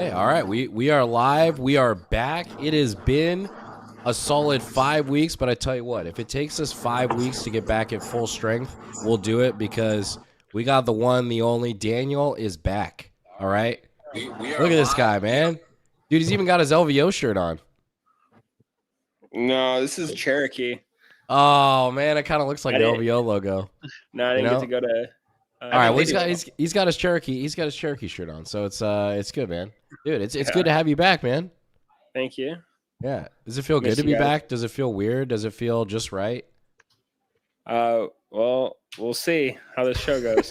Hey, all right, we are live. We are back. It has been a solid 5 weeks, but I tell you what, if it takes us 5 weeks to get back at full strength, we'll do it because we got the one, the only. Daniel is back. All right. Look at this guy, man. Dude, he's even got his LVO shirt on. No, this is Cherokee. Oh man, it kind of looks like the LVO logo. No, I didn't get to go to. All right, well he's got his Cherokee. He's got his Cherokee shirt on, so it's good, man. Dude, it's good to have you back, man. Thank you. Yeah. Does it feel good to be back? Does it feel weird? Does it feel just right? Well, we'll see how this show goes.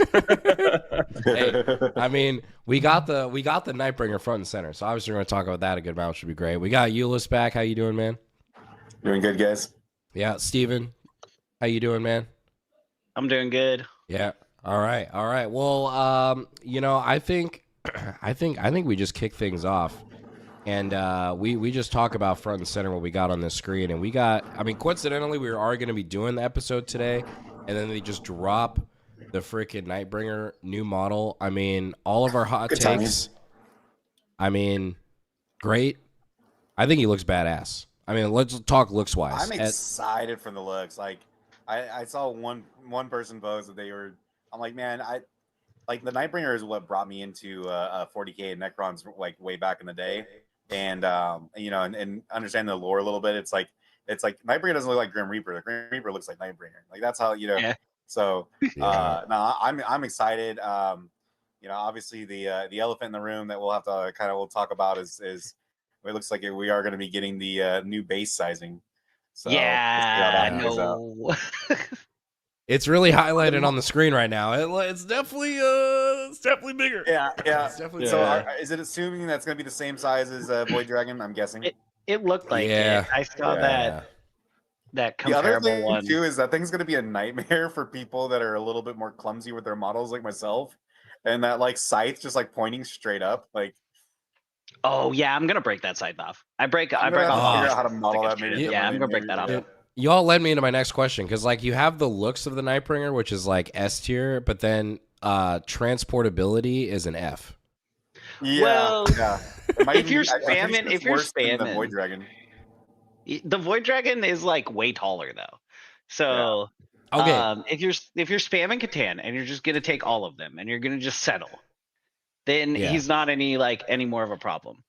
Hey, I mean, we got the Nightbringer front and center, so obviously we're going to talk about that a good amount, which would be great. We got Euless back. How you doing, man? Doing good, guys. Yeah, Steven, how you doing, man? I'm doing good. Yeah. All right. Well, I think we just kick things off. And we just talk about front and center what we got on this screen. And coincidentally, we are going to be doing the episode today. And then they just drop the freaking Nightbringer new model. I mean, all of our hot takes. I mean, great. I think he looks badass. I mean, let's talk looks-wise. I'm excited for the looks. Like, I saw one person post that they were. I'm like, man, the Nightbringer is what brought me into 40K and Necrons like way back in the day. And and understand the lore a little bit. It's like Nightbringer doesn't look like Grim Reaper. The Grim Reaper looks like Nightbringer. Like that's how Yeah. So no, I'm excited. Obviously the elephant in the room that we'll have to we'll talk about is it looks like we are going to be getting the new base sizing. So no. It's really highlighted on the screen right now. It's definitely bigger. Yeah. It's definitely so is it assuming that's going to be the same size as Void Dragon? I'm guessing. It looked like it. I saw that comparable the other thing one too is that thing's going to be a nightmare for people that are a little bit more clumsy with their models, like myself, and that like scythe just like pointing straight up, like. Oh yeah, I'm gonna break that scythe off. I break off. Figure out how to model that. I'm gonna break that off. Y'all led me into my next question because, like, you have the looks of the Nightbringer, which is like S tier, but then transportability is an F. Yeah. Well, if you're spamming the Void Dragon, the Void Dragon is like way taller though. So okay, if you're spamming C'tan and you're just gonna take all of them and you're gonna just settle, then he's not any more of a problem.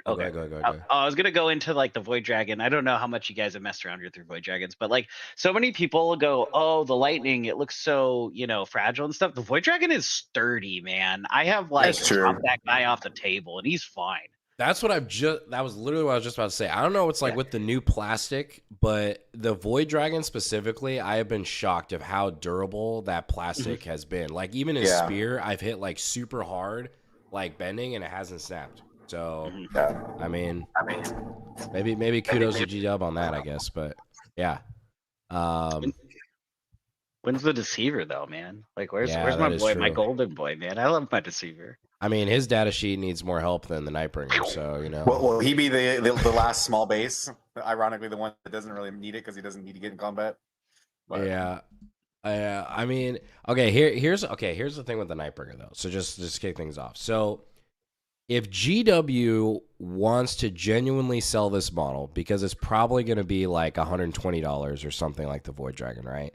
Okay, go. I was gonna go into like the Void Dragon. I don't know how much you guys have messed around with your Void Dragons, but like so many people go, "Oh, the lightning, it looks so fragile and stuff." The Void Dragon is sturdy, man. I have chopped that guy off the table, and he's fine. That was literally what I was just about to say. I don't know what's like with the new plastic, but the Void Dragon specifically, I have been shocked of how durable that plastic has been. Like even in Spear, I've hit like super hard, like bending, and it hasn't snapped. So, I mean, maybe kudos to G-Dub on that, I guess. But yeah. When's the Deceiver though, man? Like, where's my boy, my golden boy, man? I love my Deceiver. I mean, his data sheet needs more help than the Nightbringer, so Will he be the last small base? Ironically, the one that doesn't really need it because he doesn't need to get in combat. But. Yeah. I mean, okay. Here's the thing with the Nightbringer though. So just kick things off. So. If GW wants to genuinely sell this model, because it's probably going to be like $120 or something like the Void Dragon, right?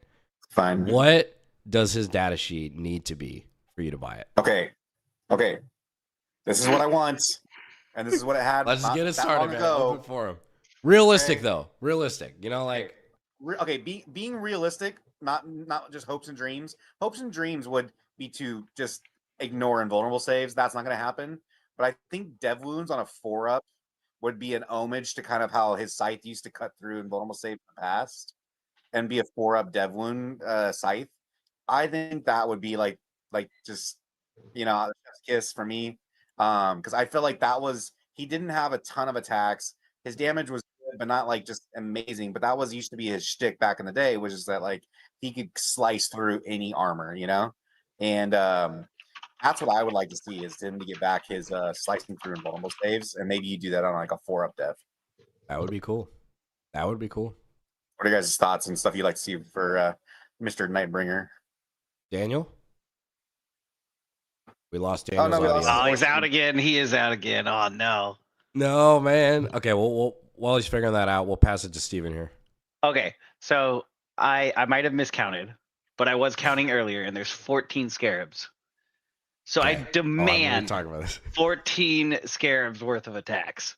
Fine. What does his data sheet need to be for you to buy it? Okay. This is what I want, and this is what it had. Let's get it started, man. Open for him. Realistic, though. Realistic. Being realistic, not just hopes and dreams. Hopes and dreams would be to just ignore invulnerable saves. That's not going to happen. But I think Dev Wounds on a 4-up would be an homage to kind of how his scythe used to cut through invulnerable save in the past and be a 4-up Dev Wound scythe. I think that would be like just, a kiss for me. Because I feel like he didn't have a ton of attacks. His damage was good, but not like just amazing. But that used to be his shtick back in the day, which is that like he could slice through any armor, And that's what I would like to see is him to get back his slicing through invulnerable saves, and maybe you do that on like a 4-up dev. That would be cool. What are you guys' thoughts and stuff you'd like to see for Mr. Nightbringer? Daniel? We lost Oh, Daniel's no, we lost audio. Oh, he's out again. He is out again. Oh no. No, man. Okay, well, while he's figuring that out, we'll pass it to Steven here. Okay, so I might have miscounted, but I was counting earlier, and there's 14 scarabs. So I Okay. Oh, demand talking about this. 14 scarabs worth of attacks.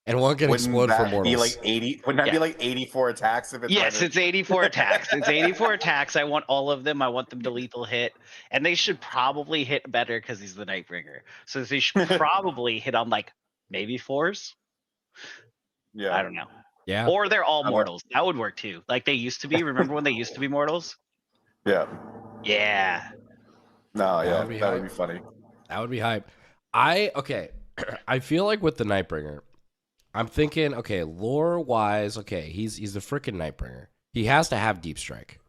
And one can Wouldn't explode for that mortals. be like 80? Wouldn't that be Yeah. like 84 attacks if it's Yes, either- it's 84 attacks. It's 84 attacks. I want all of them. I want them to lethal hit. And they should probably hit better because he's the Nightbringer. So they should probably hit on like maybe 4s. Yeah. I don't know. Yeah. Or they're all I know. mortals. That would work too. Like they used to be. Remember when they used to be mortals? Yeah. Yeah. No, That yeah, would be that would hype. be funny. That would be hype. Okay. I feel like with the Nightbringer, I'm thinking, okay, lore wise, okay, he's the freaking Nightbringer. He has to have deep strike.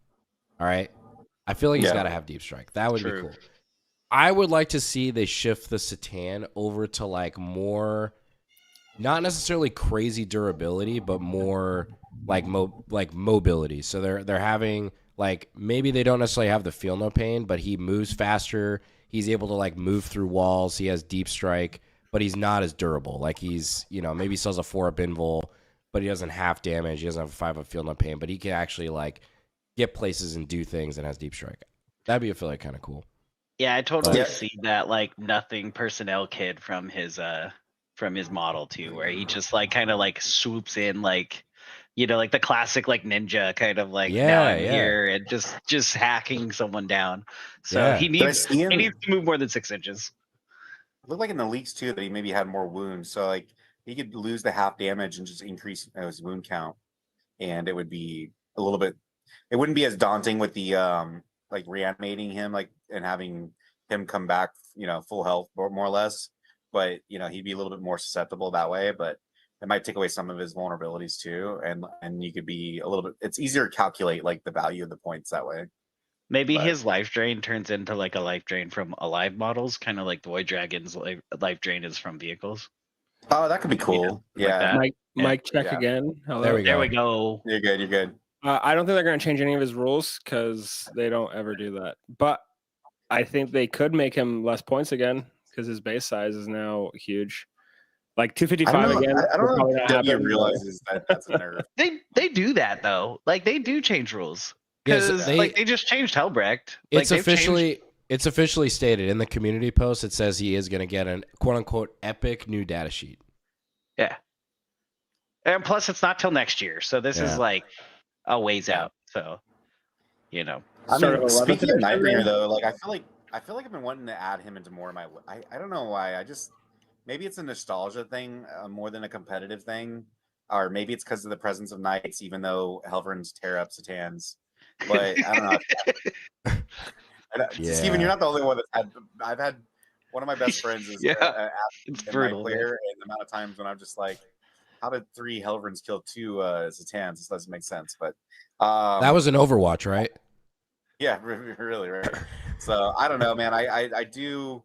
All right. I feel like he's Yeah. got to have deep strike. That would True. be cool. I would like to see they shift the C'tan over to like more, not necessarily crazy durability, but more like mobility. So they're having like maybe they don't necessarily have the feel no pain, but he moves faster. He's able to like move through walls. He has deep strike, but he's not as durable. Like he's, maybe he still has a 4-up invul, but he doesn't have damage. He doesn't have a 5-up feel no pain, but he can actually like get places and do things and has deep strike. That'd be, I feel like, kind of cool. Yeah, I totally Yeah. see that like nothing personnel kid from his model too, where he just like kind of like swoops in like like the classic like ninja kind of like now I'm here and just hacking someone down. So Yeah. he Did I needs see him? he needs to move more than 6 inches. It looked like in the leaks too that he maybe had more wounds, so like he could lose the half damage and just increase his wound count, and it would be a little bit. It wouldn't be as daunting with the like reanimating him like and having him come back, full health more or less. But he'd be a little bit more susceptible that way. But it might take away some of his vulnerabilities too, and you could be a little bit. It's easier to calculate like the value of the points that way. Maybe But- his life drain turns into like a life drain from alive models, kind of like the Void Dragon's life drain is from vehicles. Oh, that could be cool. like Yeah, that. Mic check Yeah. again. Hello. There we There go. we go. you're good. You're good. I don't think they're going to change any of his rules because they don't ever do that. But I think they could make him less points again because his base size is now huge. Like 255 again. I don't will know probably if not W happen, but- realizes that that's a nerf. They do that though. Like they do change rules. Yes, Because they just changed Helbrecht. Like, It's they've changed- officially stated in the community post. It says he is going to get an quote unquote epic new data sheet. Yeah. And plus it's not till next year. So this Yeah. is like a ways out. So I Sort of mean, 11th speaking of edition, Nightbringer then? though, like I feel like I've been wanting to add him into more of my. I don't know why. Maybe it's a nostalgia thing more than a competitive thing, or maybe it's because of the presence of knights, even though Helverins tear up C'tans. But I don't know. Yeah. Steven, you're not the only one that's had. I've had one of my best friends is Yeah. it's a night brutal. man. player, and the amount of times when I'm just like, how did 3 Helverins kill 2 C'tans? This doesn't make sense. But That was an Overwatch, right? yeah, really, right. So I don't know, man. I do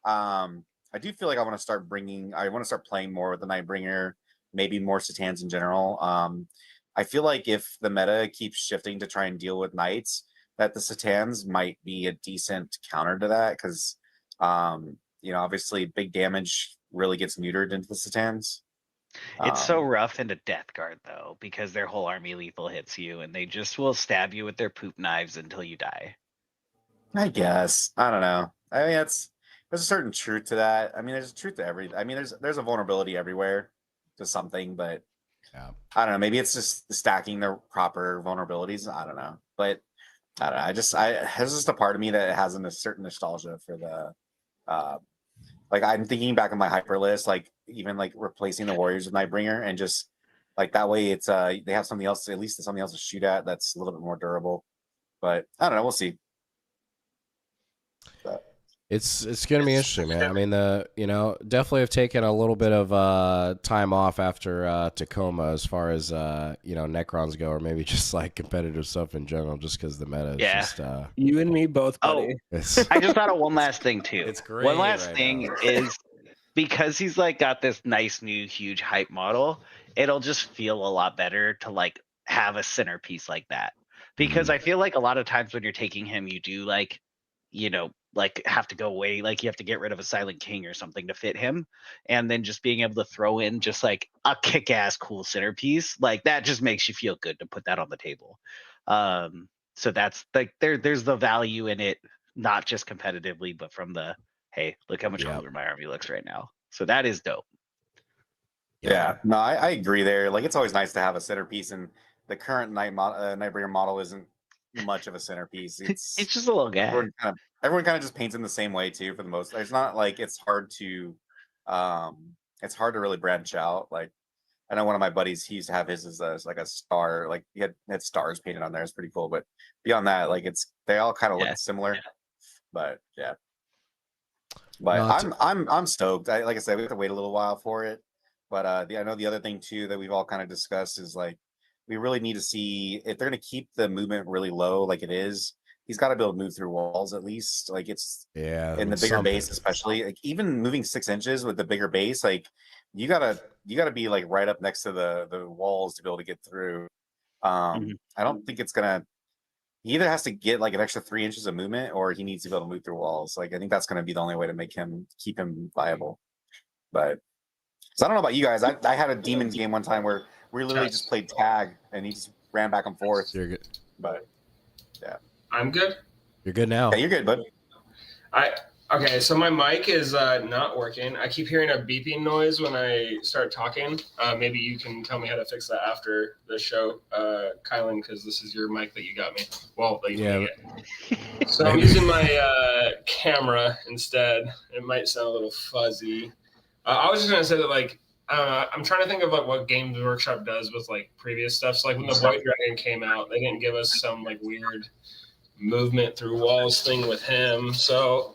feel like I want to start playing more with the Nightbringer, maybe more C'tans in general. I feel like if the meta keeps shifting to try and deal with knights, that the C'tans might be a decent counter to that because, obviously big damage really gets neutered into the C'tans. It's so rough into Death Guard though, because their whole army lethal hits you and they just will stab you with their poop knives until you die. I guess. I don't know. I mean, there's a certain truth to that. I mean, there's a truth to everything. I mean, there's a vulnerability everywhere to something, but Yeah. I don't know. Maybe it's just stacking the proper vulnerabilities. I don't know, but I don't know. There's just a part of me that has a certain nostalgia for the, like I'm thinking back on my hyper list, like even like replacing the warriors with Nightbringer and just like that way it's they have something else, at least something else to shoot at that's a little bit more durable. But I don't know. We'll see. It's gonna be interesting, man. I mean, definitely have taken a little bit of time off after Tacoma as far as Necrons go, or maybe just like competitive stuff in general, just because the meta is Yeah. just You and me both, Oh. buddy. it's I just thought of one last thing too. It's great One last right thing now. is because he's like got this nice new huge hype model, it'll just feel a lot better to like have a centerpiece like that. Because I feel like a lot of times when you're taking him, you do like, like have to go away, like you have to get rid of a Silent King or something to fit him, and then just being able to throw in just like a kick-ass cool centerpiece, like that just makes you feel good to put that on the table. So that's like there's the value in it, not just competitively, but from the hey, look how much cooler my army looks right now. So that is dope. Yeah, no, I agree there. Like, it's always nice to have a centerpiece, and the current Nightbringer model isn't much of a centerpiece. It's just a little guy. Everyone kind of just paints in the same way too, for the most. It's not like it's hard to really branch out. Like, I know one of my buddies, he used to have his as like a star, like he had stars painted on there. It's pretty cool. But beyond that, like they all kind of look similar. Yeah. But yeah. But I'm stoked. Like I said, we have to wait a little while for it. But I know the other thing too that we've all kind of discussed is like we really need to see if they're going to keep the movement really low, like it is. He's got to be able to move through walls at least. Like it's in the bigger base, especially. Like even moving 6 inches with the bigger base, like you gotta be like right up next to the walls to be able to get through. I don't think it's gonna. He either has to get like an extra 3 inches of movement, or he needs to be able to move through walls. Like I think that's gonna be the only way to keep him viable. But. So I don't know about you guys. I had a Demons game one time where we literally just played tag and he just ran back and forth. You're good. But yeah. I'm good. You're good now. Yeah, you're good, bud. Okay, so my mic is not working. I keep hearing a beeping noise when I start talking. Maybe you can tell me how to fix that after the show, Kylan, because this is your mic that you got me. Well, that you get. So I'm using my camera instead. It might sound a little fuzzy. I was just gonna say that, like, I'm trying to think of like what Games Workshop does with like previous stuff. So like when the Void Dragon came out, they didn't give us some like weird movement through walls thing with him. So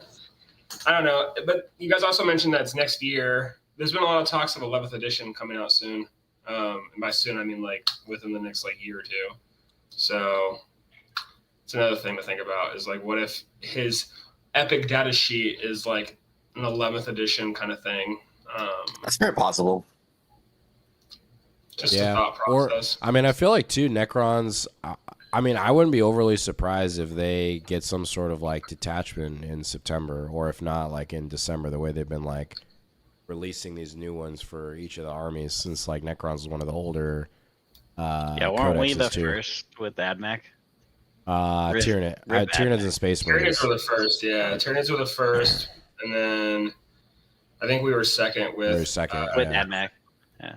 I don't know. But you guys also mentioned that it's next year. There's been a lot of talks of 11th edition coming out soon. And by soon, I mean like within the next like year or two. So it's another thing to think about is like, what if his epic data sheet is like an 11th edition kind of thing? That's very possible. Just a thought process. Or, I mean, I feel like too Necrons. I mean, I wouldn't be overly surprised if they get some sort of like detachment in September, or if not, like in December. The way they've been like releasing these new ones for each of the armies, since like Necrons is one of the older. Weren't we the first with AdMech? Tyranids and Space Marines. Tyranids were the first, yeah. Tyranids were the first, and then I think we were second with AdMech. Yeah.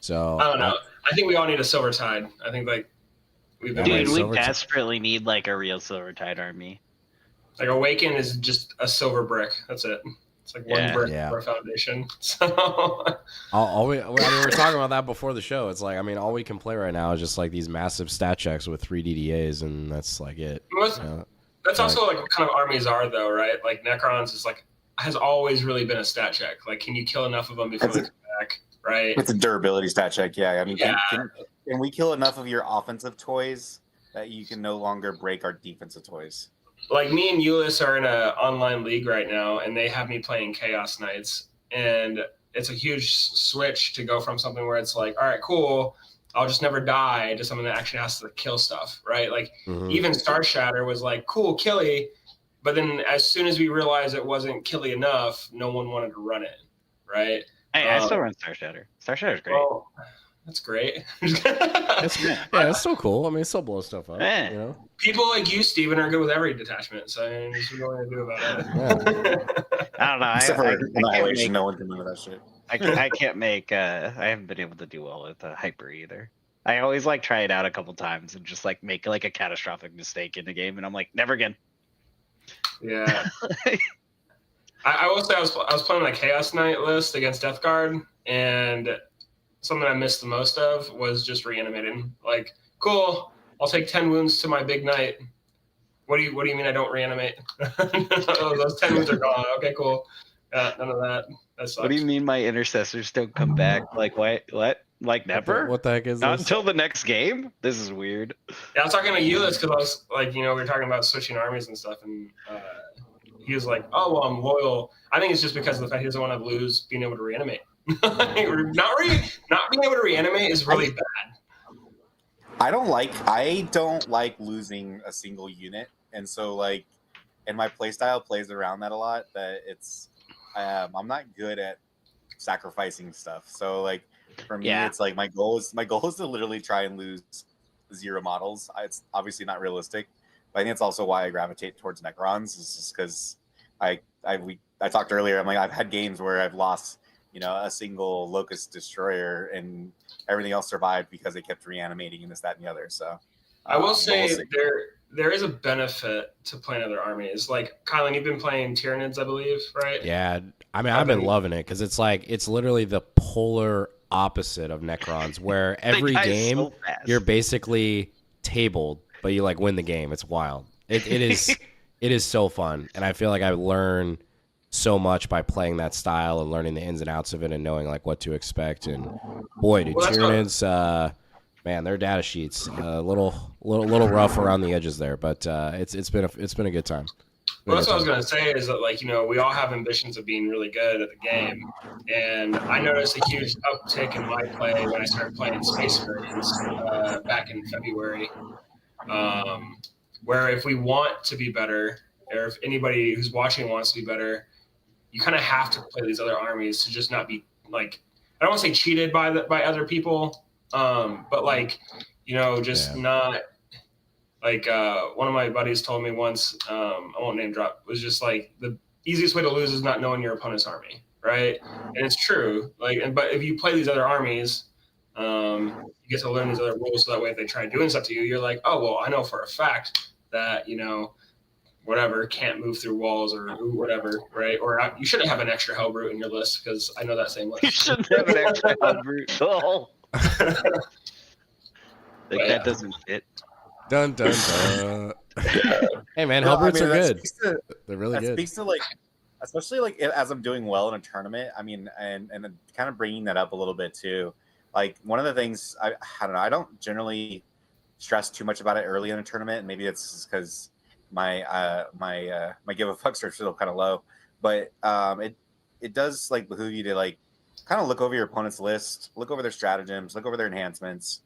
So I don't know. I think we all need a Silver Tide. I think like we desperately need like a real Silver Tide army. Like Awaken is just a silver brick. That's it. It's like one brick for a foundation. So we were talking about that before the show. It's like, I mean, all we can play right now is just like these massive stat checks with 3 DDAs, and that's like it. That's also like what kind of armies are though, right? Like Necrons is like has always really been a stat check. Like, can you kill enough of them before they come back? Right. It's a durability stat check. Yeah. I mean, can we kill enough of your offensive toys that you can no longer break our defensive toys? Like me and Ulyss are in an online league right now, and they have me playing Chaos Knights, and it's a huge switch to go from something where it's like, all right, cool, I'll just never die, to something that actually has to kill stuff, right? Like even Star Shatter was like, cool, killy, but then as soon as we realized it wasn't killy enough, no one wanted to run it, right? Hey, I still run Star Shatter. Star Shatter's great. Well, that's great. It's still cool. I mean, it still blows stuff up. Yeah. You know? People like you, Steven, are good with every detachment, so I mean, there's nothing to do about it. I don't know. Except for Annihilation, no one can do that shit. I can't make. I haven't been able to do well with Hyper either. I always like try it out a couple times and just like make like a catastrophic mistake in the game, and I'm like, never again. Yeah. I will say I was playing my Chaos Knight list against Death Guard, and something I missed the most of was just reanimating. Like, cool, I'll take 10 wounds to my big knight. What do you mean I don't reanimate? Those 10 wounds are gone. Okay, cool. None of that. That sucks. What do you mean my intercessors don't come back? Like what? Like never? What the heck is Not this? until the next game? This is weird. Yeah, I was talking to Ulyss because I was like, we were talking about switching armies and stuff, and he was like, oh, well, I'm loyal. I think it's just because of the fact he doesn't want to lose being able to reanimate. Not being able to reanimate is really bad. I don't like losing a single unit, and so like and my playstyle plays around that a lot. That it's I'm not good at sacrificing stuff. So like for me, Yeah. it's like my goal is to literally try and lose 0 models. It's obviously not realistic, but I think it's also why I gravitate towards Necrons. Is just because I talked earlier. I'm like I've had games where I've lost a single Locust Destroyer and everything else survived because they kept reanimating and this, that, and the other. So I will say there is a benefit to playing other armies. Like Kylan, you've been playing Tyranids, I believe, right? Yeah, I mean, I've been loving it because it's literally the polar opposite of Necrons, where every game so you're basically tabled, but you like win the game. It's wild. It is so fun, and I feel like I learn so much by playing that style and learning the ins and outs of it and knowing like what to expect. And boy, do Tyranids, man, their data sheets a little rough around the edges there, but it's been a good time. Well, that's what I was gonna say is that like we all have ambitions of being really good at the game, and I noticed a huge uptick in my play when I started playing Space Marines back in February. Where if we want to be better, or if anybody who's watching wants to be better, you kind of have to play these other armies to just not be like, I don't want to say cheated by other people, but like just not like one of my buddies told me once, I won't name drop, was just like the easiest way to lose is not knowing your opponent's army, right? And it's true. Like, but if you play these other armies, you get to learn these other rules, so that way if they try doing stuff to you, you're like, oh well, I know for a fact that whatever can't move through walls or whatever, right? Or you shouldn't have an extra Hellbrute in your list because I know that same list. You shouldn't have an extra Hellbrute. Oh. That doesn't fit. Dun dun dun. Hey man, Hellbrutes are good. They're really good. Speaks to like, especially like as I'm doing well in a tournament. I mean, and kind of bringing that up a little bit too. Like one of the things I don't know. I don't generally stress too much about it early in a tournament. And maybe it's just because my give a fucks are still kind of low. But it does like behoove you to like kind of look over your opponent's list, look over their stratagems, look over their enhancements.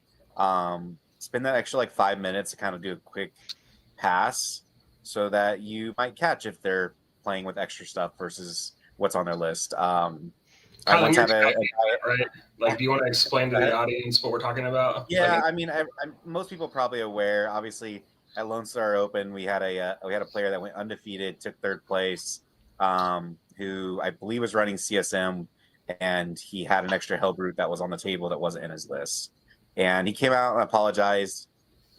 Spend that extra like 5 minutes to kind of do a quick pass so that you might catch if they're playing with extra stuff versus what's on their list. I once had right? Like, do you want to explain to the audience what we're talking about? Yeah, I mean, most people are probably aware. Obviously, at Lonestar Open, we had a player that went undefeated, took 3rd place, who I believe was running CSM, and he had an extra Hellbrute that was on the table that wasn't in his list. And he came out and apologized.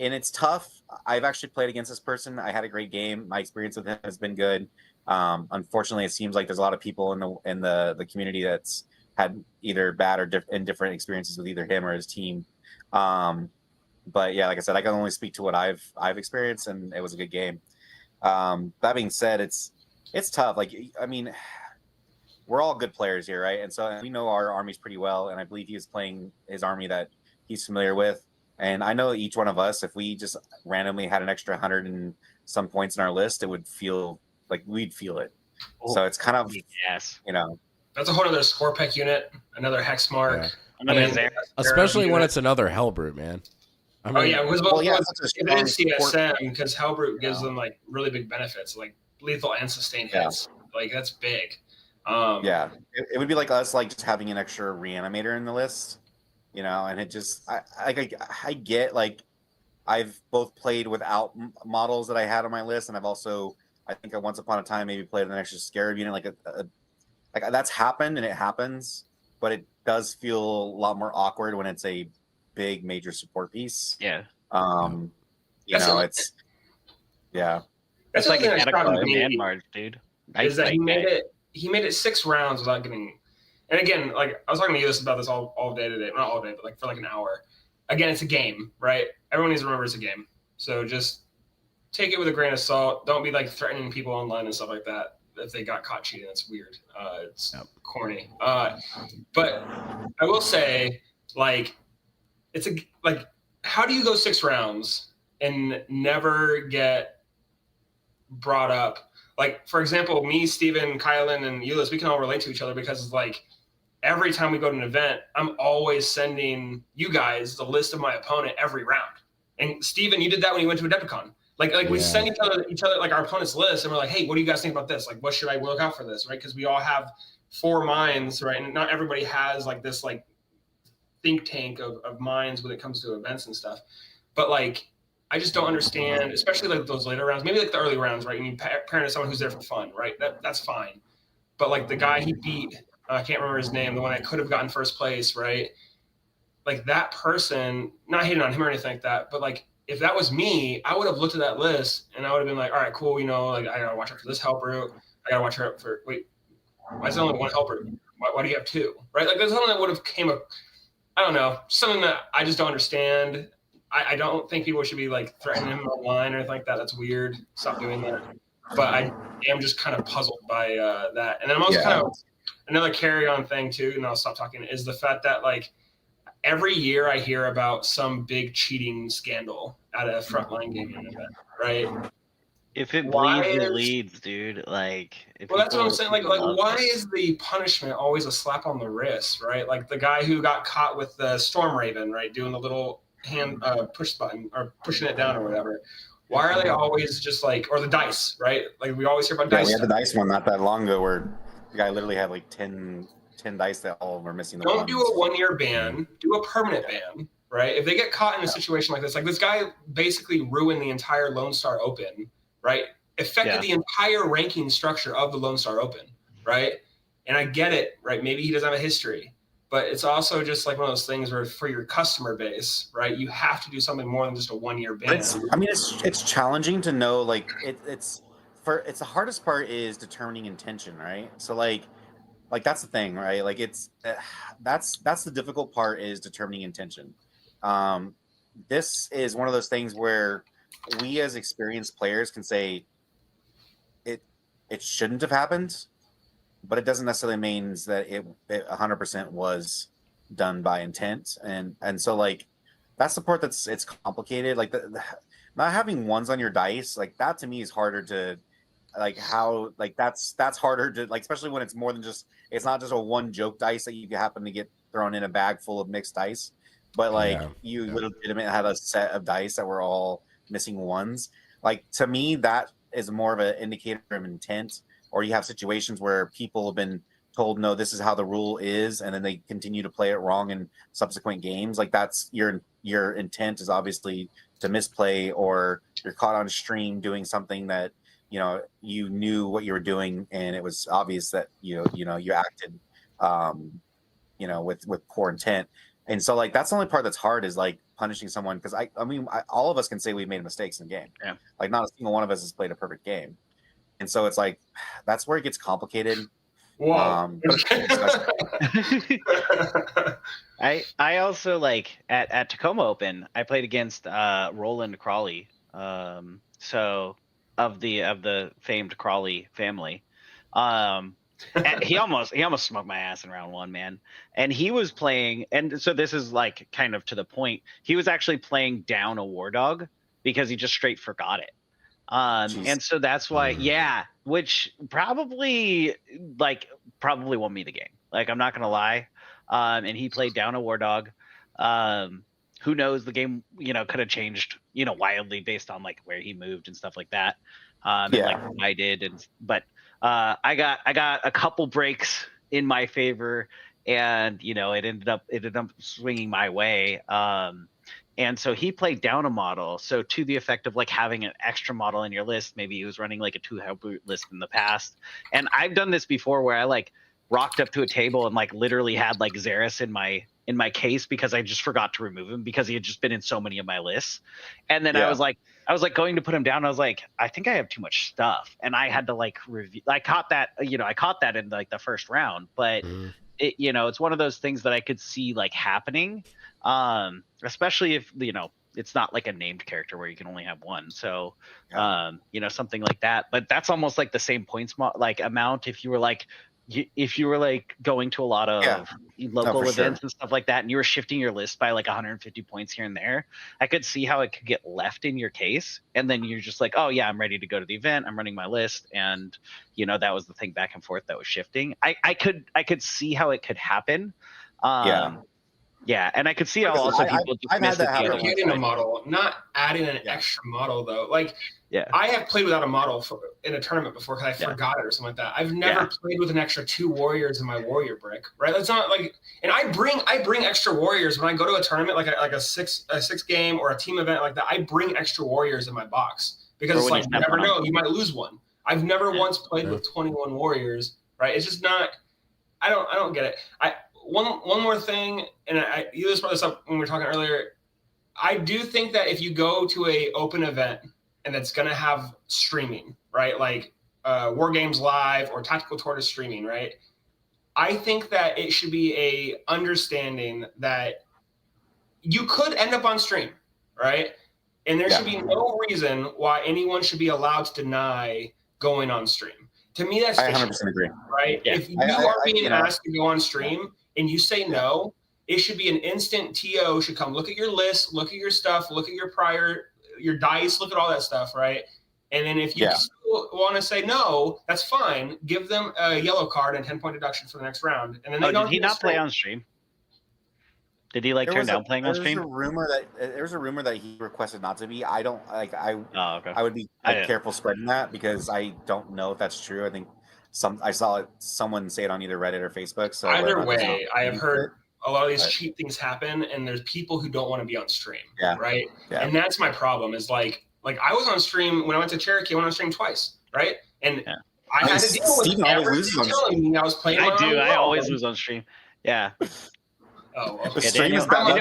And it's tough. I've actually played against this person. I had a great game. My experience with him has been good. Unfortunately, it seems like there's a lot of people in the community that's had either bad or different experiences with either him or his team. But yeah, like I said, I can only speak to what I've experienced, and it was a good game. That being said, it's tough. Like, I mean, we're all good players here, right? And so we know our armies pretty well, and I believe he is playing his army that he's familiar with. And I know each one of us, if we just randomly had an extra 100 and some points in our list, it would feel like we'd feel it. So it's kind of, that's a whole other score peck unit, another hex mark. Yeah. Especially when it's another Hellbrute, man. I mean, it is CSM because Hellbrute gives them like really big benefits, like lethal and sustained hits. Like that's big. It would be like us like just having an extra reanimator in the list. And it just, I get, like, I've both played without models that I had on my list, and I've also, I think once upon a time, maybe played an extra Scarab unit, like that's happened, and it happens, but it does feel a lot more awkward when it's a big major support piece. Yeah. It's That's like an adequate command march, dude. Is that he made it 6 rounds without getting. And again, like I was talking to you about this all day today, not all day, but like for like an hour. Again, it's a game, right? Everyone needs to remember it's a game. So just take it with a grain of salt. Don't be like threatening people online and stuff like that if they got caught cheating. That's weird. It's corny. But I will say, like, how do you go 6 rounds and never get brought up? Like, for example, me, Steven, Kylan, and Ulyss, we can all relate to each other because it's like, every time we go to an event, I'm always sending you guys the list of my opponent every round. And Steven, you did that when you went to Adepticon. Like we Yeah. send each other like our opponent's list, and we're like, hey, what do you guys think about this? Like, what should I look out for this, right? Because we all have 4 minds, right? And not everybody has like this like think tank of minds when it comes to events and stuff. But like, I just don't understand, especially like those later rounds, maybe like the early rounds, right? And you pair to someone who's there for fun, right? That's fine. But like the guy he beat, I can't remember his name, the one that could have gotten first place, right? Like that person, not hating on him or anything like that, but like if that was me, I would have looked at that list and I would have been like, all right, cool, you know, like I gotta watch out for this helper. I gotta watch out for why is there only 1 helper? Why do you have 2? Right? Like there's something that would have I don't know, something that I just don't understand. I don't think people should be like threatening him online or anything like that. That's weird. Stop doing that. But I am just kind of puzzled by that. And then I'm also kind of another carry on thing too, and I'll stop talking, is the fact that like every year I hear about some big cheating scandal at a frontline gaming event, right? If it Why bleeds, it is- leads, dude. Like, if Well, that's what I'm saying. Like, people love why it. is the punishment always a slap on the wrist, right? Like the guy who got caught with the Storm Raven, right, doing the little hand push button or pushing it down or whatever. Why are they always just like, or the dice, right? Like we always hear about dice. We had the stuff. dice one not that long ago where the guy literally had like 10 dice that all were missing the Don't ones. do a 1-year ban. Do a permanent ban, right? If they get caught in a situation like this guy basically ruined the entire Lonestar Open, right? Affected the entire ranking structure of the Lonestar Open, right? And I get it, right? Maybe he doesn't have a history, but it's also just like one of those things where for your customer base, right, you have to do something more than just a 1-year ban. It's challenging to know, like it's the hardest part is determining intention, right? So like that's the thing, right? Like it's that's the difficult part is determining intention. This is one of those things where we as experienced players can say it shouldn't have happened, but it doesn't necessarily means that it 100% was done by intent. And so like that's the part it's complicated. Like not having ones on your dice, like that to me is harder to like how like that's harder to like, especially when it's more than just, it's not just a 1 joke dice that you happen to get thrown in a bag full of mixed dice, but like you legitimately had a set of dice that were all missing 1s. Like to me that is more of an indicator of intent. Or you have situations where people have been told, no, this is how the rule is, and then they continue to play it wrong in subsequent games. Like that's your intent is obviously to misplay, or you're caught on stream doing something that you knew what you were doing, and it was obvious that you acted with poor intent. And so like that's the only part that's hard is like punishing someone, because I mean all of us can say we've made mistakes in the game. Yeah. Like not a single one of us has played a perfect game. And so it's like that's where it gets complicated. Wow. I also like at Tacoma Open, I played against Roland Crawley. So of the famed Crawley family. And he almost smoked my ass in round 1, man. And he was playing, and so this is like kind of to the point. He was actually playing down a War Dog because he just straight forgot it. And so that's why, which probably won me the game. Like, I'm not gonna lie. And he played down a War Dog. Who knows? The game, could have changed, wildly based on like where he moved and stuff like that. And like what I did, but I got a couple breaks in my favor, and it ended up swinging my way. And so he played down a model. So to the effect of like having an extra model in your list, maybe he was running like a 2-helper list in the past. And I've done this before where I like rocked up to a table and like literally had like Xeris in my case because I just forgot to remove him because he had just been in so many of my lists. And then I was like going to put him down. I was like, I think I have too much stuff. And I had to like review. I caught that in like the first round, but it's one of those things that I could see like happening. Especially if it's not like a named character where you can only have 1, so something like that. But that's almost like the same points amount if you were like going to a lot of local events and stuff like that, and you were shifting your list by like 150 points here and there. I could see how it could get left in your case, and then you're just like, oh yeah, I'm ready to go to the event, I'm running my list, and that was the thing back and forth that was shifting. I could see how it could happen. Yeah, and I could see how Listen, also I- people just I've had miss that it the happen other once. way. Getting a model, not adding an Yeah. extra model though. Like Yeah. I have played without a model in a tournament before because I Yeah. forgot it or something like that. I've never played with an extra 2 warriors in my warrior brick, right? That's not like, and I bring extra warriors when I go to a tournament like a six game or a team event like that. I bring extra warriors in my box because Or it's when like you you step never on 'em. know, you might lose one. I've never once played with 21 warriors, right? It's just not. I don't get it. One more thing, and you just brought this up when we were talking earlier. I do think that if you go to a open event and it's going to have streaming, right? Like War Games Live or Tactical Tortoise streaming, right? I think that it should be a understanding that you could end up on stream, right? And there should be no reason why anyone should be allowed to deny going on stream. To me, that's I fishy, 100% agree. right? Yeah. If you are being you know, asked to go on stream and you say no, it should be an instant TO should come look at your list, look at your stuff, look at your dice, look at all that stuff, right? And then if you still want to say no, that's fine. Give them a yellow card and 10-point deduction for the next round. And then Oh, did he not play on stream? Did he like turn down playing on stream? There was a rumor that he requested not to be. I don't like. Oh, okay. I would be careful spreading that because I don't know if that's true. I think I saw someone say it on either Reddit or Facebook. So either way, I have heard a lot of these cheap things happen, and there's people who don't want to be on stream, right? Yeah. And that's my problem. Is like I was on stream when I went to Cherokee. I went on stream twice, right? And I had to deal with everything telling me I was playing. I always lose on stream. Yeah. Oh, okay. The stream is bad. What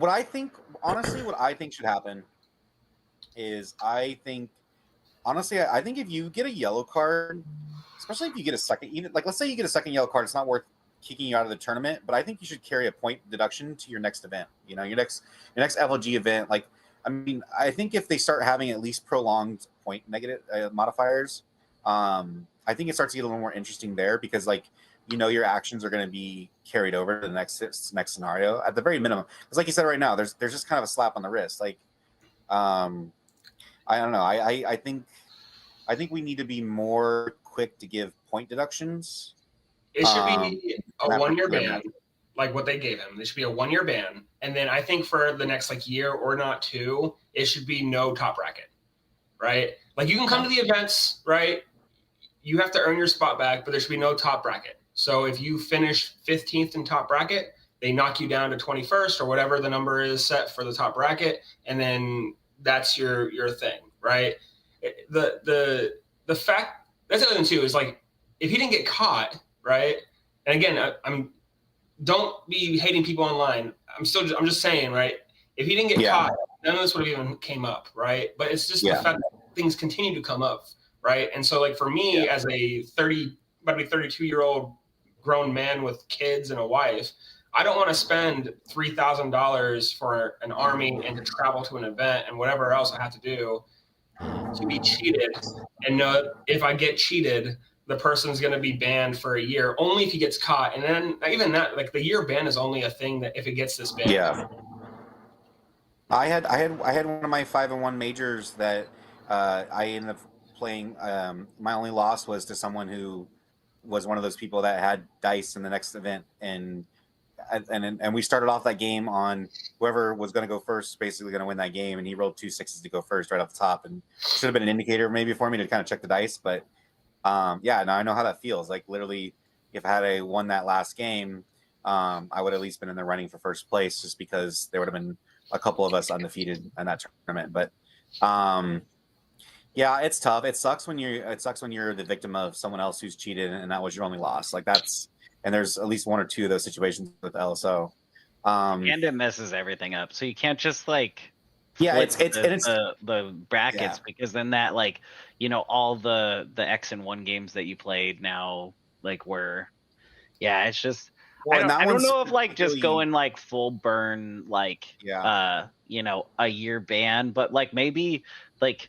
I think should happen is I think if you get a yellow card, especially if you get a second, even like let's say you get a second yellow card, it's not worth kicking you out of the tournament, but I think you should carry a point deduction to your next event. You know, your next FLG event. Like, I mean, I think if they start having at least prolonged point negative modifiers, I think it starts to get a little more interesting there because, like, you know, your actions are going to be carried over to the next scenario at the very minimum. Because, like you said, right now, there's just kind of a slap on the wrist. Like, I don't know. I think we need to be more quick to give point deductions. It should be a 1-year ban, like what they gave him. It should be a 1-year ban, and then I think for the next like year or not 2, it should be no top bracket, right? Like you can come to the events, right? You have to earn your spot back, but there should be no top bracket. So if you finish 15th in top bracket, they knock you down to 21st or whatever the number is set for the top bracket, and then that's your thing, right? The fact that's the other thing too is like if he didn't get caught, right? And again, I'm don't be hating people online. I'm just saying, right? If he didn't get caught, none of this would have even came up, right? But it's just the fact that things continue to come up. Right. And so like for me as a 32-year-old grown man with kids and a wife, I don't want to spend $3,000 for an army and to travel to an event and whatever else I have to do to be cheated and know if I get cheated, the person's going to be banned for a year only if he gets caught. And then even that, like the year ban is only a thing that if it gets this banned. Yeah. I had one of my 5-1 majors that I ended up playing. My only loss was to someone who was one of those people that had dice in the next event, and we started off that game on whoever was going to go first, basically going to win that game, and he rolled 2 6s to go first right off the top, and should have been an indicator maybe for me to kind of check the dice, but now I know how that feels. Like literally, if I had won that last game, I would have at least been in the running for first place, just because there would have been a couple of us undefeated in that tournament, but. Yeah, it's tough. It sucks when you're the victim of someone else who's cheated and that was your only loss. Like and there's at least 1 or 2 of those situations with LSO. And it messes everything up. So you can't just like it's the brackets because then that like, you know, all the X and 1 games that you played now like were it's just I don't know if like just going like full burn like you know, a year ban, but like maybe like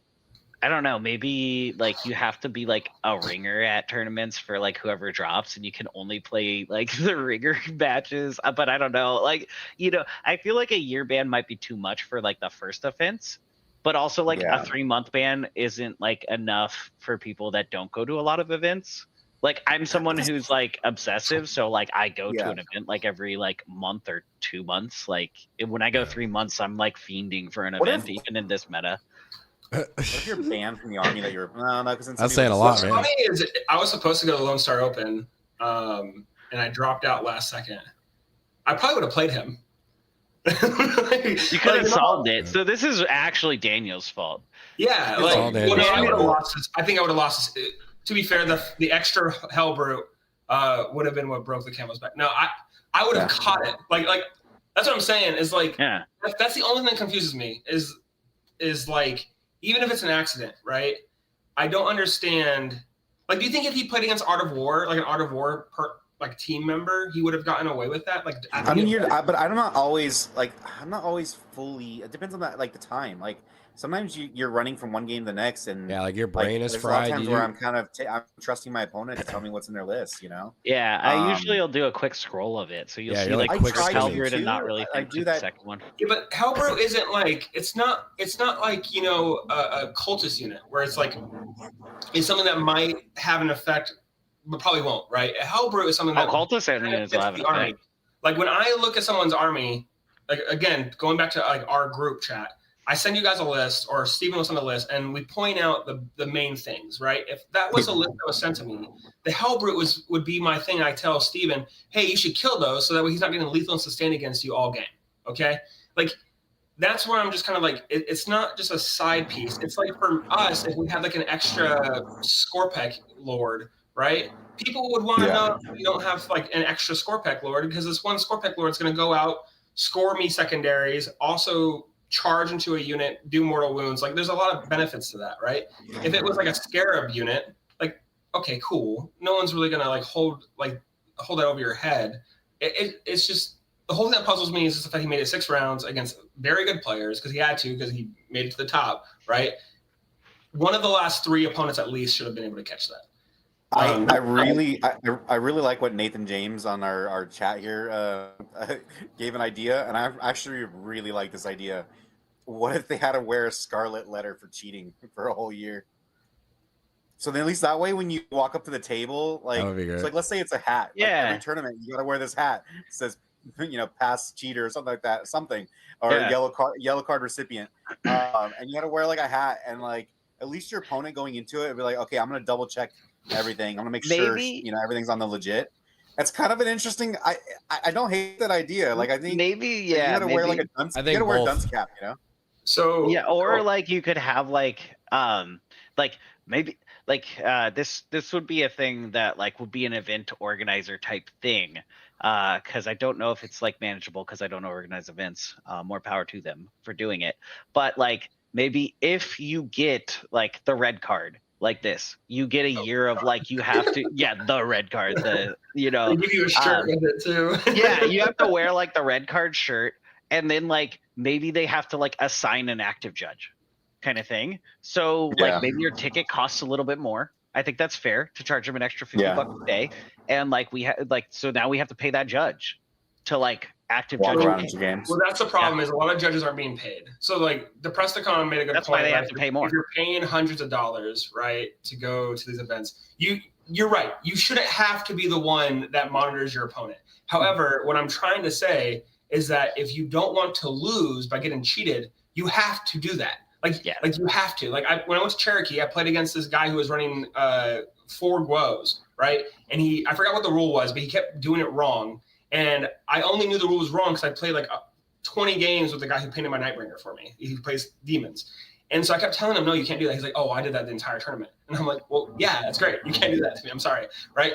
I don't know, maybe like you have to be like a ringer at tournaments for like whoever drops and you can only play like the ringer matches. But I don't know, like, you know, I feel like a year ban might be too much for like the first offense, but also like a 3-month ban isn't like enough for people that don't go to a lot of events. Like I'm someone who's like obsessive, so like I go Yeah. to an event like every like month or 2 months. Like when I go 3 months, I'm like fiending for an What event, if- even in this meta. What if you're banned from the army that you're? No, because That's saying a lot, What's man. funny is I was supposed to go to Lonestar Open, and I dropped out last second. I probably would have played him. You could have solved it. So this is actually Daniel's fault. Yeah, It's like all Daniel's I would have fault. lost this. I think I would have lost this. To be fair, the extra Hellbrute would have been what broke the camel's back. No, I would have caught it. Like that's what I'm saying. Is like Yeah. that's the only thing that confuses me. Is like even if it's an accident, right? I don't understand. Like, do you think if he played against Art of War, like an Art of War like team member, he would have gotten away with that? Like, I mean, but I'm not always fully. It depends on that, like the time. Like sometimes you're running from one game to the next, and Yeah, like your brain is there's a lot of fried. times where I'm kind of I'm trusting my opponent to tell me what's in their list. You know. Yeah, I Um, usually will do a quick scroll of it, so you'll Yeah, see you're like like quick quick skimming. Hellbrute and not too. really I think do to the that. second one. Yeah, but Hellbrute isn't like it's not like a cultist unit where it's like it's something that might have an effect, but probably won't. Right? A Hellbrute is something that Cultist units will have an the army. effect. Like when I look at someone's army, like again going back to like our group chat, I send you guys a list, or Steven will send a list, and we point out the main things. Right? If that was a list that was sent to me, the Hellbrute would be my thing. I tell Steven, hey, you should kill those so that way he's not getting lethal and sustain against you all game. Okay? Like that's where I'm just kind of like, it's not just a side piece. It's like for us, if we had like an extra Scorpec Lord, right? People would want to know if you don't have like an extra Scorpec Lord, because this one Scorpec Lord is going to go out, score me secondaries, also charge into a unit, do mortal wounds. Like there's a lot of benefits to that, right? If it was like a Scarab unit, like, okay, cool. No one's really going to like hold that over your head. It's just, the whole thing that puzzles me is just the fact he made it 6 rounds against very good players because he had to, because he made it to the top, right? One of the last 3 opponents at least should have been able to catch that. I really like what Nathan James on our chat here gave an idea, and I actually really like this idea. What if they had to wear a scarlet letter for cheating for a whole year? So then at least that way, when you walk up to the table, like, That would be it's good. like, let's say it's a hat. Like Yeah. every tournament, you got to wear this hat. It says, pass cheater or something like that, or Yeah. yellow card recipient. And you got to wear like a hat, and like at least your opponent going into it would be like, okay, I'm gonna double check everything. I'm gonna make sure Maybe- everything's on the legit. That's kind of an interesting. I don't hate that idea. Like I think Maybe, you yeah. gotta wear maybe. like a dunce. I You think gotta wear a both. dunce cap. So Yeah, or like you could have like maybe like this would be a thing that like would be an event organizer type thing, because I don't know if it's like manageable, because I don't organize events. More power to them for doing it, but like maybe if you get like the red card like this, you get a year of like you have to the red card, they give you a shirt with it too. yeah, you have to wear like the red card shirt, and then like maybe they have to like assign an active judge kind of thing. So like Yeah. maybe your ticket costs a little bit more. I think that's fair to charge them an extra $50 a day. And like we have so now we have to pay that judge to like active Walk judge. around into games. Well, that's the problem. Is a lot of judges aren't being paid. So like the Presticon made a good That's point. why they have right? to pay more. If you're paying hundreds of dollars, right, to go to these events, you're right. You shouldn't have to be the one that monitors your opponent. However, what I'm trying to say is that if you don't want to lose by getting cheated, you have to do that. Like you have to. Like when I went to Cherokee, I played against this guy who was running 4 Guos, right? And I forgot what the rule was, but he kept doing it wrong. And I only knew the rule was wrong because I played like 20 games with the guy who painted my Nightbringer for me. He plays demons. And so I kept telling him, no, you can't do that. He's like, oh, I did that the entire tournament. And I'm like, well, yeah, that's great. You can't do that to me. I'm sorry, right?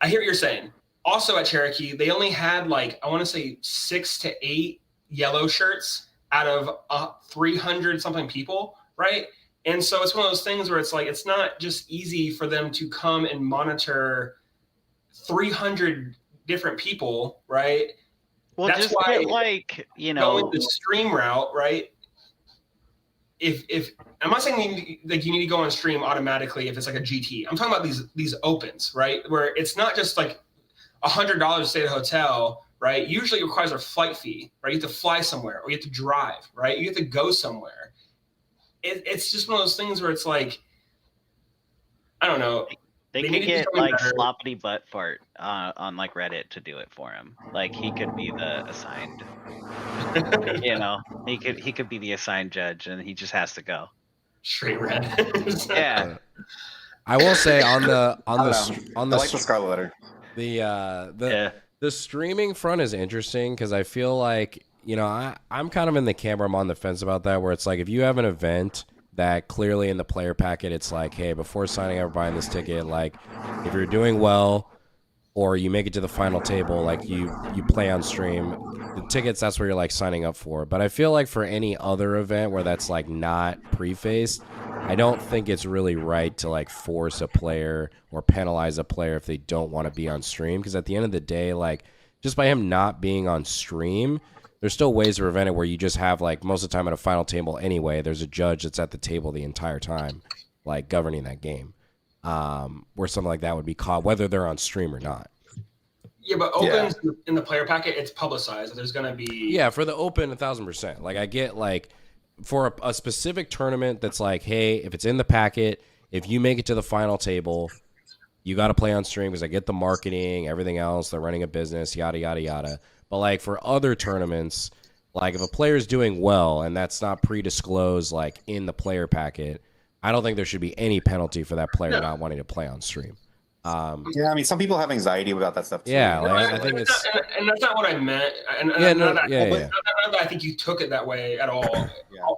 I hear what you're saying. Also at Cherokee, they only had like, I want to say 6 to 8 yellow shirts out of 300 something people, right? And so it's one of those things where it's like, it's not just easy for them to come and monitor 300 different people, right? Well, That's just why put like, going the stream route, right? If I'm not saying you need to go on stream automatically if it's like a GT. I'm talking about these opens, right? Where it's not just like $100 to stay at a hotel, right? Usually it requires a flight fee, right? You have to fly somewhere, or you have to drive, right? You have to go somewhere. It's just one of those things where it's like, I don't know. They They could need to be get something like better. sloppity butt fart on like Reddit to do it for him. Like he could be the assigned. You know, he could be the assigned judge, and he just has to go. Straight red. Yeah. I will say on the I like the Scarlet Letter. Yeah. the streaming front is interesting because I feel like, you know, I'm kind of in the camp where I'm on the fence about that, where it's like if you have an event that clearly in the player packet it's like, hey, before signing up or buying this ticket, like if you're doing well or you make it to the final table, like you play on stream, the tickets, that's where you're like signing up for. But I feel like for any other event where that's like not prefaced, I don't think it's really right to like force a player or penalize a player if they don't want to be on stream, because at the end of the day, like just by him not being on stream, there's still ways to prevent it where you just have, like, most of the time at a final table anyway, there's a judge that's at the table the entire time, like, governing that game, where something like that would be caught, whether they're on stream or not. Yeah, but opens in the player packet, it's publicized. There's going to be... Yeah, for the open, 1,000%. Like, I get, like, for a specific tournament that's like, hey, if it's in the packet, if you make it to the final table, you got to play on stream because I get the marketing, everything else, they're running a business, yada, yada, yada. But, like, for other tournaments, like, if a player's doing well and that's not pre-disclosed, like, in the player packet, I don't think there should be any penalty for that player not wanting to play on stream. Yeah, I mean, some people have anxiety about that stuff too. Yeah, like, I think it's... And that's not what I meant. Not that I think you took it that way at all. Yeah.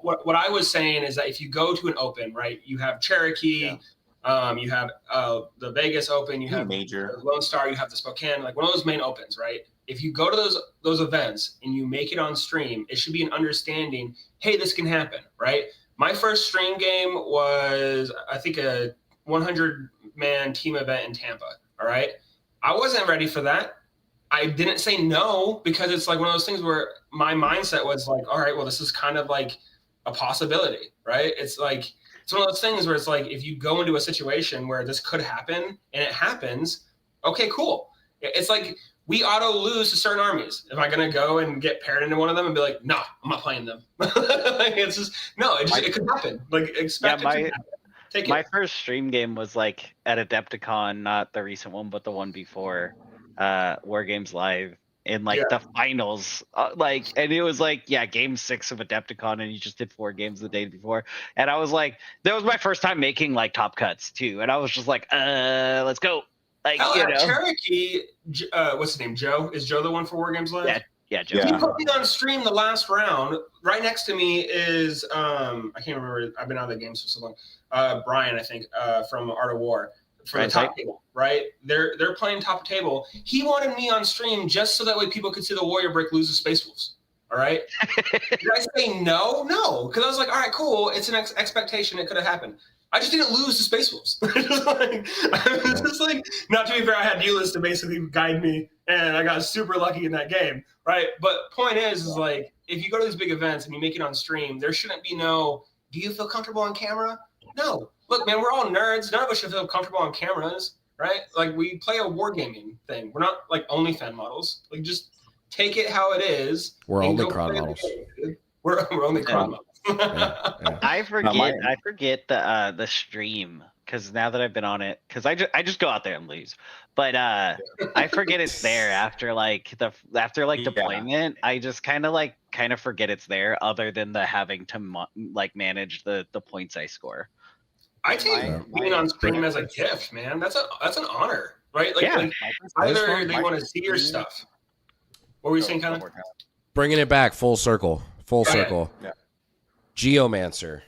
What I was saying is that if you go to an open, right, you have Cherokee, you have the Vegas Open, you have Major, Lone Star, you have the Spokane, like one of those main opens, right? If you go to those events and you make it on stream, it should be an understanding, hey, this can happen, right? My first stream game was, I think, a 100-man team event in Tampa, all right? I wasn't ready for that. I didn't say no because it's like one of those things where my mindset was like, all right, well, this is kind of like a possibility, right? It's like, it's one of those things where it's like, if you go into a situation where this could happen and it happens, okay, cool. It's like, we auto lose to certain armies. Am I going to go and get paired into one of them and be like, no, I'm not playing them? It's just, no, it could happen. Like, expect it to happen. Take My it. first stream game was like at Adepticon, not the recent one, but the one before, War Games Live, in like the finals, and it was like, game 6 of Adepticon, and you just did 4 games the day before, and I was like, that was my first time making like top cuts too, and I was just like, let's go. Like, Cherokee, what's his name? Joe? Is Joe the one for War Games Live? Yeah, Joe. He put me on stream the last round. Right next to me is I can't remember. I've been out of the games for so long. Brian, I think, from Art of War, from the top table. Right? They're playing top table. He wanted me on stream just so that way people could see the Warrior Brick lose to Space Wolves. All right. Did I say no? No, because I was like, all right, cool. It's an expectation. It could have happened. I just didn't lose to Space Wolves. Just like, not to be fair, I had Ulyss to basically guide me, and I got super lucky in that game, right? But point is like, if you go to these big events and you make it on stream, there shouldn't be no, do you feel comfortable on camera? No. Look, man, we're all nerds. None of us should feel comfortable on cameras, right? Like, we play a wargaming thing. We're not like OnlyFans models. Like, just take it how it is. We're only Cron models. We're only Cron models. I forget the stream, because now that I've been on it, because I just go out there and lose, but I forget it's there after deployment. I just kind of forget it's there, other than the having to manage the points I score. I take being on stream as a gift, man. That's an honor, right? Like either they want to see your stuff. What were you saying, Connor? Bringing it back full circle. Yeah. Geommancer.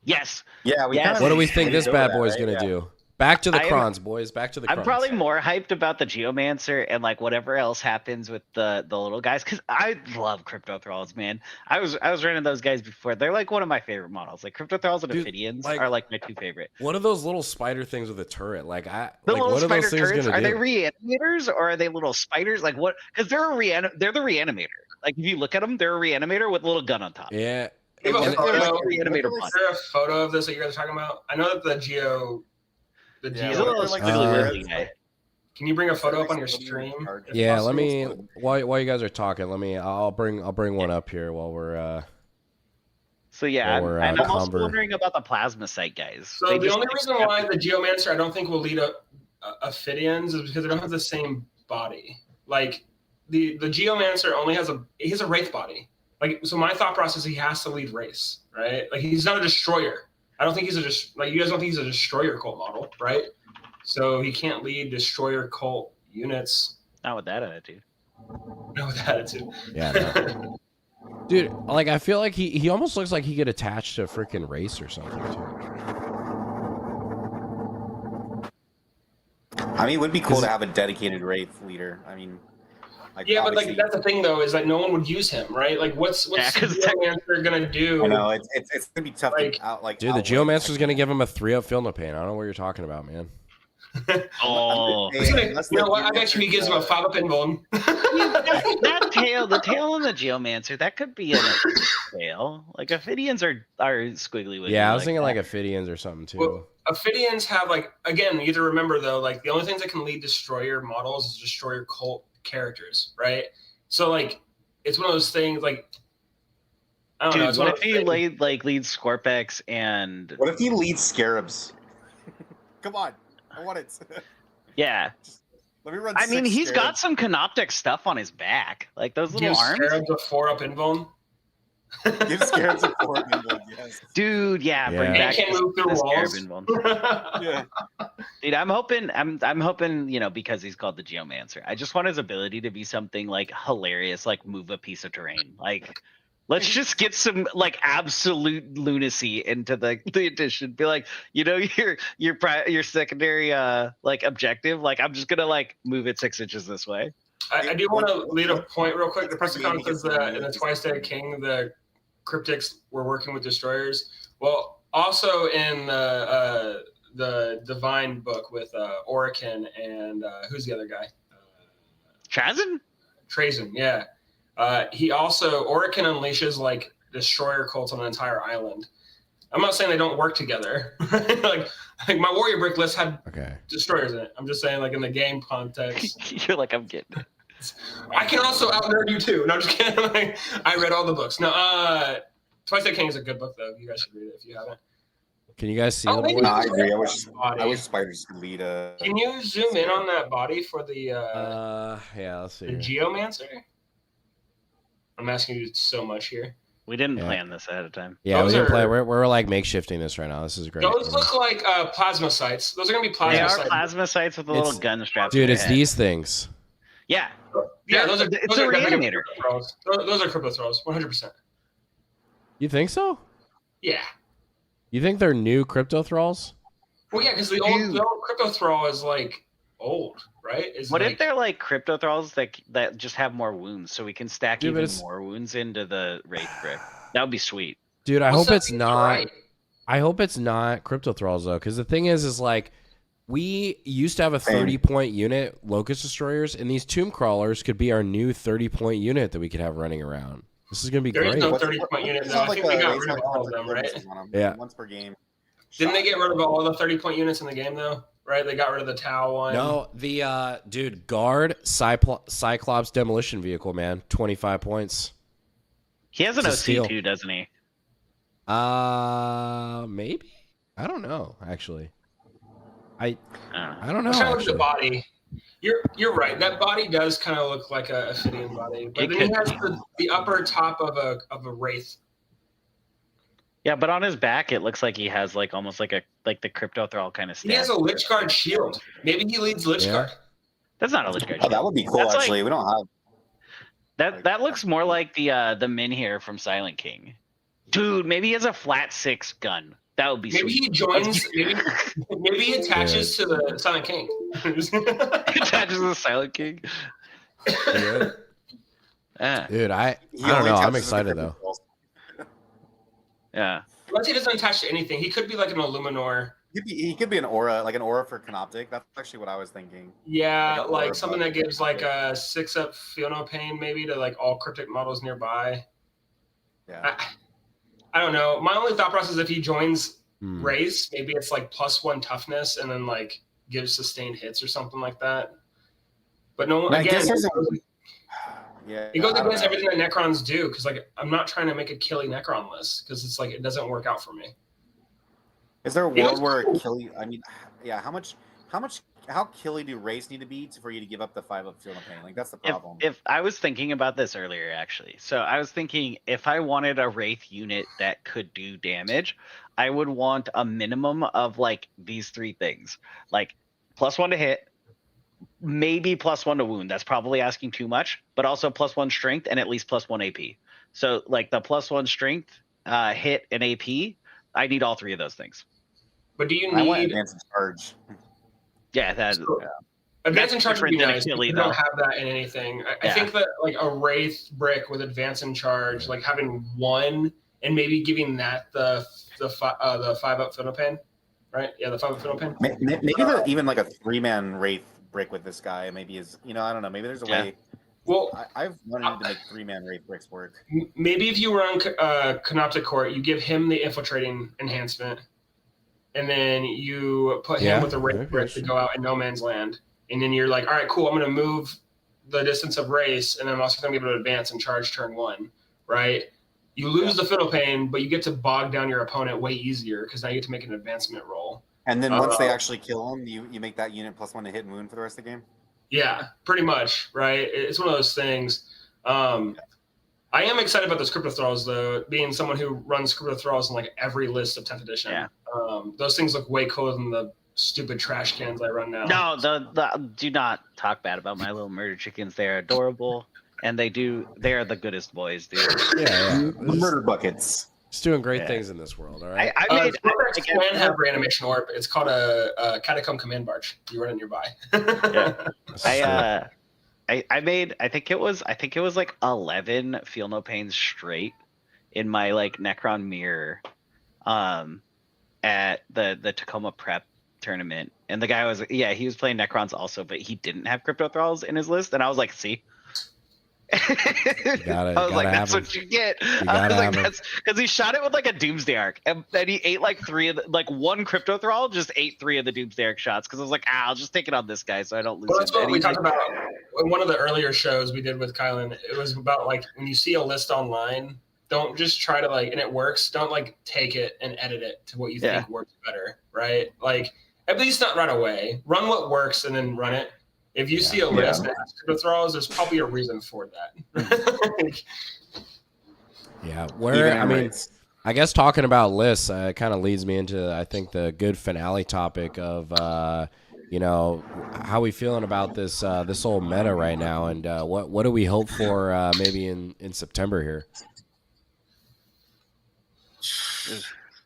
Yes. Yeah. What do we think this bad boy is going to do? Back to the Crons, boys. Back to the Crons. I'm probably more hyped about the Geommancer and like whatever else happens with the little guys, because I love Crypto Thralls, man. I was running those guys before. They're like one of my favorite models. Like Crypto Thralls and Ophidians are like my 2 favorite. What are those little spider things with a turret? What are those things turrets, gonna are do? they reanimators or are they little spiders? Like what? Because they're the reanimator. Like if you look at them, they're a reanimator with a little gun on top. Yeah. Is there Reanimator a photo of this that you guys are talking about? I know that the He's a little like squiggly guy. Can you bring a photo up on your stream? Yeah, let me. While you guys are talking, I'll bring one up here while we're. So yeah, Or, and I'm also Cumber. wondering about the plasma site guys. So They the just only like reason why the Geomancer I don't think will lead Ophidians is because they don't have the same body. Like the Geomancer only has a Wraith body. Like so, my thought process, he has to lead race, right? Like he's not a destroyer. I don't think he's like you guys don't think he's a destroyer cult model, right? So he can't lead destroyer cult units. not with that attitude. No, with attitude. Yeah, no. Dude, like I feel like he almost looks like he could attach to a freaking race or something too. I mean, it would be cool to have a dedicated Wraith leader. I mean, like, Yeah, but like obviously- that's the thing though, is like no one would use him, right? Like what's Yeah, the 'cause Geomancer gonna do? I know it's gonna be tough Like- to out like. Dude, the outwit. Geomancer's gonna give him a 3-up field no pain. I don't know what you're talking about, man. Oh, Hey, He's gonna, unless you know the what? I bet you he gives him a 5-up invuln. that tail, the tail on the Geomancer, that could be a tail. Like Ophidians are squiggly wiggly. Yeah, I was thinking that. like Ophidians or something too. Well, Ophidians have like again, you have to remember though, like the only things that can lead destroyer models is destroyer cult characters, right? So like it's one of those things like I don't know. Dude, It's one what of if those he things. leads Scorpex and What if he leads Scarabs? Come on, I want it. yeah? Let me run. I mean, 6 he's got Scarabs. some Canoptic stuff on his back, like those little Give arms. Scarabs a 4-up invuln. Give Scarabs a 4 invuln, yes. Dude, yeah, bring Yeah. back He can't move through the Scarab walls. Invuln. Yeah. Dude, I'm hoping, you know, because he's called the Geomancer. I just want his ability to be something like hilarious, like move a piece of terrain. Like, let's just get some like absolute lunacy into the edition. Be like, you know, your secondary like objective. Like, I'm just gonna like move it 6 inches this way. I do want to lead a point real quick. The Persicon says that in the Twice Dead King, the cryptics were working with destroyers. Well, also in the Divine book with Orican and who's the other guy? Trazen? Trazen, yeah. He also Orican unleashes like destroyer cults on an entire island. I'm not saying they don't work together. like my warrior brick list had Okay. destroyers in it. I'm just saying like in the game context. You're like, I'm getting it. I can also out nerd you too. No, I'm just kidding. Like, I read all the books. No, Twice Dead King is a good book though. You guys should read it if you haven't. Can you guys see Oh, the maybe board? No, I agree. Body. I wish Spiders could lead a. Can you zoom in on that body for the Yeah, let's see. the here. Geomancer? I'm asking you so much here. We didn't Yeah. plan this ahead of time. Yeah, Those we can play. are- We're like makeshifting this right now. This is great. Those look like plasma sites. Those are gonna be They plasma are sites. plasma sites with a It's- little gun strap. Dude, to it's their head. these things. Yeah, Yeah, those are. It's those a are definitely reanimator. crypto throws. Those are crypto throws. 100%. You think so? Yeah. You think they're new crypto thralls? Well, yeah, because the old crypto throw is like old, right? Is what like, if they're like crypto thralls that just have more wounds, so we can stack Dude, but even it's- more wounds into the Wraith brick? That would be sweet. Dude, I What's hope that it's mean? not. Right. I hope it's not crypto thralls though, because the thing is like we used to have a Same. 30-point unit locust destroyers, and these tomb crawlers could be our new 30-point unit that we could have running around. This is gonna be There is great. no What's- 30-point unit. it's No, not I think they a- got it's rid of like all of them, right? bonuses on 'em, Yeah. Once per game. Didn't they get rid of all the 30-point units in the game though? Right? They got rid of the Tau one. No, the dude, guard Cyclops demolition vehicle, man, 25 points. He has an It's a steal. OC too, doesn't he? Maybe. I don't know. Actually, I I don't know. don't know. I'm trying to look at the Actually. body. You're right. That body does kind of look like a Ophidian body, but It then he could has be. the upper top of a wraith. Yeah, but on his back, it looks like he has like almost like the crypto thrall kind of. He has a Lich Guard shield. Maybe he leads Lich Yeah. Guard. That's not a Lich Guard. Oh, that would be cool. That's like- Actually, we don't have. That looks more like the Minhir from Silent King. Dude, maybe he has a flat 6 gun. That would be Maybe sweet. he joins. Maybe he attaches to the Silent King. Attaches the Silent King. Yeah. Yeah. Dude, I He don't only know. I'm touches the excited crypto though. thralls. Yeah. Unless he doesn't attach to anything, he could be like an Illuminor. He could be an aura, like an aura for Canoptic. That's actually what I was thinking. Yeah, Like a like aura something bug. that gives like a 6-up Feel No Pain maybe to like all cryptic models nearby. Yeah. I don't know. My only thought process is if he joins Hmm. race, maybe it's like +1 toughness and then like gives sustained hits or something like that. But no, And I again, guess there's Yeah, It goes I don't against know. everything that Necrons do, because like I'm not trying to make a killy Necron list, because it's like it doesn't work out for me. Is there a You know world what's where cool? killy? I mean, yeah. How killy do Wraiths need to be for you to give up the 5-up Feel No Pain? Like that's the problem. If I was thinking about this earlier, actually, so I was thinking if I wanted a Wraith unit that could do damage, I would want a minimum of like these 3 things, like +1 to hit, maybe +1 to wound. That's probably asking too much, but also +1 strength and at least +1 AP. So like the +1 strength, hit, and AP, I need all 3 of those things. But do you I want need advance and charge. Yeah, that. advance and charge would be different than a nice? killy, You though. don't have that in anything. I Yeah. think that like a Wraith brick with advance and charge, like having 1 and maybe giving that the 5-up Feel No Pain, right? Yeah, the 5-up Feel No Pain. Maybe even like a 3-man Wraith brick with this guy. Maybe is I don't know. Maybe there's a Yeah. way. Well, I've wanted to make 3-man Wraith bricks work. maybe if you run Koptic Court, you give him the infiltrating enhancement, and then you put him Yeah, with the Wraith maybe brick to go out in no man's land, and then you're like, all right, cool, I'm going to move the distance of race, and I'm also going to be able to advance and charge turn 1, right? You lose the Fiddle Pain, but you get to bog down your opponent way easier because now you get to make an advancement roll. And then once they actually kill him, you make that unit +1 to hit and wound for the rest of the game. Yeah, pretty much, right? It's one of those things. I am excited about the Crypto Thralls, though, being someone who runs Crypto Thralls in like every list of 10th edition. Yeah. Those things look way cooler than the stupid trash cans I run now. No, the do not talk bad about my little murder chickens. They're adorable, and they are the goodest boys, dude. Yeah. Murder buckets. It's doing great Yeah. things in this world. All right. I made Vortex again, can have reanimation orb. It's called a Catacomb Command Barge. You run it nearby. I made I think it was like 11 Feel No Pain straight in my like Necron mirror at the Tacoma Prep tournament, and the guy was he was playing Necrons also, but he didn't have Crypto Thralls in his list, and I was like, see. Gotta I was like, have that's him. what you get. I gotta was like, have him. that's because he shot it with like a Doomsday Arc, and then he ate like 3 of one Crypto Thrall just ate 3 of the Doomsday Arc shots because I was like, I'll just take it on this guy so I don't lose. Well, that's him. what And we he talked did- about in one of the earlier shows we did with Kylan. It was about like when you see a list online, don't just try to like, and it works. Don't like take it and edit it to what you think works better, right? Like at least not right away. Run what works and then run it. If you see a list that has Crypto Thralls, there's probably a reason for that. Yeah. Where I mean, I guess talking about lists kind of leads me into I think the good finale topic of how we feeling about this whole meta right now, and what do we hope for maybe in September here.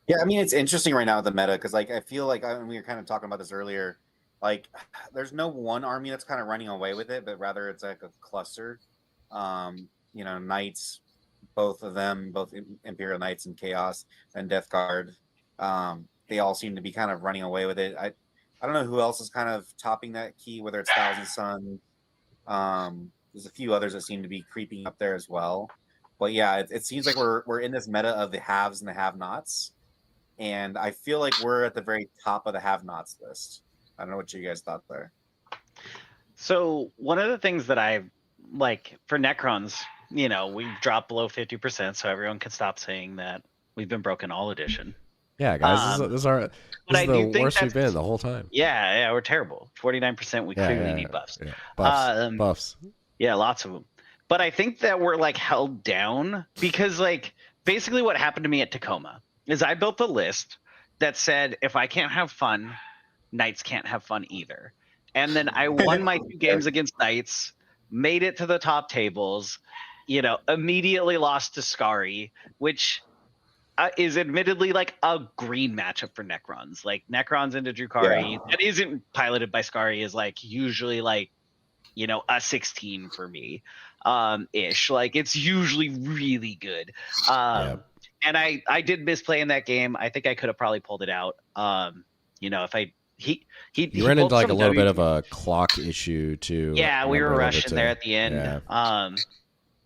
Yeah, I mean it's interesting right now with the meta because like I feel like we were kind of talking about this earlier. Like, there's no one army that's kind of running away with it, but rather it's like a cluster. Knights, both of them, both Imperial Knights and Chaos and Death Guard, they all seem to be kind of running away with it. I don't know who else is kind of topping that key, whether it's Thousand Sun. There's a few others that seem to be creeping up there as well. But yeah, it seems like we're in this meta of the haves and the have-nots, and I feel like we're at the very top of the have-nots list. I don't know what you guys thought there. So one of the things that I like for Necrons, we've dropped below 50%, so everyone can stop saying that we've been broken all edition. Yeah, guys, this is the worst we've been the whole time. Yeah, we're terrible. 49%. We clearly need buffs. Yeah. Buffs. Yeah, lots of them. But I think that we're like held down because like basically what happened to me at Tacoma is I built a list that said if I can't have fun, Knights can't have fun either. And then I won my 2 games against Knights, made it to the top tables, immediately lost to Skari, which is admittedly like a green matchup for Necrons. Like Necrons into Drukhari that isn't piloted by Skari is like usually like, a 16 for me ish. Like it's usually really good. And I did misplay in that game. I think I could have probably pulled it out. If I He ran into like a little bit of a clock issue too. Yeah, we were rushing there at the end.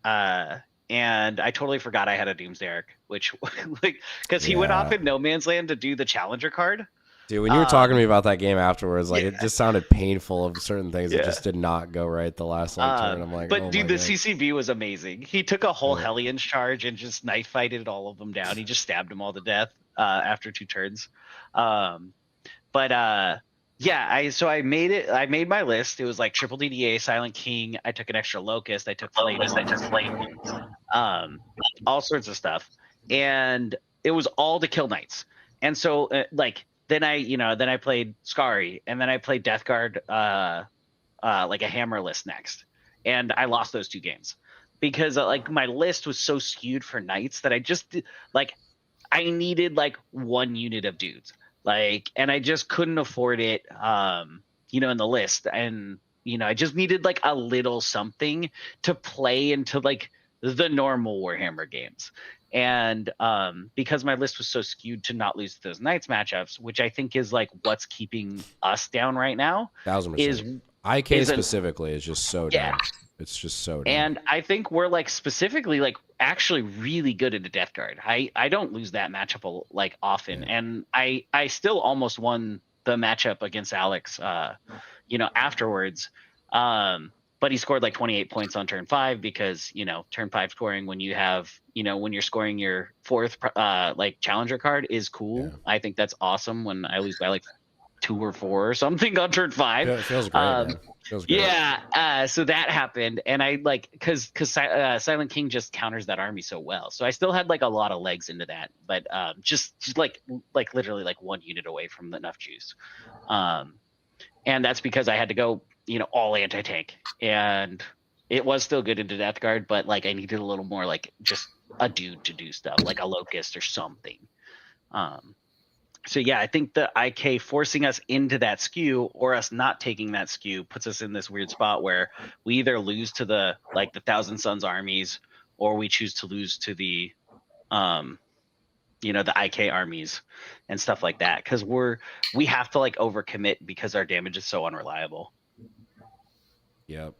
Yeah. And I totally forgot I had a Doomsday Arc, which like because he went off in No Man's Land to do the Challenger card. Dude, when you were talking to me about that game afterwards, like it just sounded painful of certain things that just did not go right the last turn. I'm like, but oh dude, my the God. CCB was amazing. He took a whole Yeah. Hellions charge and just knife fighted all of them down. He just stabbed them all to death after 2 turns. Yeah, I made my list. It was like triple DDA, Silent King. I took an extra Locust. I took Flame. All sorts of stuff, and it was all to kill knights. And so then I played Scary, and then I played Death Guard, like a hammer list next, and I lost those 2 games because like my list was so skewed for knights that I just like I needed like 1 unit of dudes, like, and I just couldn't afford it, in the list, and I just needed like a little something to play into like the normal Warhammer games. And because my list was so skewed to not lose to those Knights matchups, which I think is like what's keeping us down right now, 1000%. IK specifically is just so dumb. It's just so dumb. And I think we're like specifically like actually really good into Death Guard. I don't lose that matchup like often, and I still almost won the matchup against Alex, afterwards. But he scored like 28 points on turn 5 because, turn 5 scoring when you have, when you're scoring your 4th like challenger card is cool. Yeah. I think that's awesome when I lose by like 2 or 4 or something on turn 5. Yeah, it feels great, man. Feels great. Yeah. So that happened. And I like, cause Silent King just counters that army so well. So I still had like a lot of legs into that, but just like literally like 1 unit away from enough juice. And that's because I had to go, all anti-tank, and it was still good into Death Guard, but like I needed a little more like just a dude to do stuff like a Locust or something. So yeah, I think the IK forcing us into that skew or us not taking that skew puts us in this weird spot where we either lose to the Thousand Sons armies, or we choose to lose to the the IK armies and stuff like that, because we have to like overcommit because our damage is so unreliable. Yep.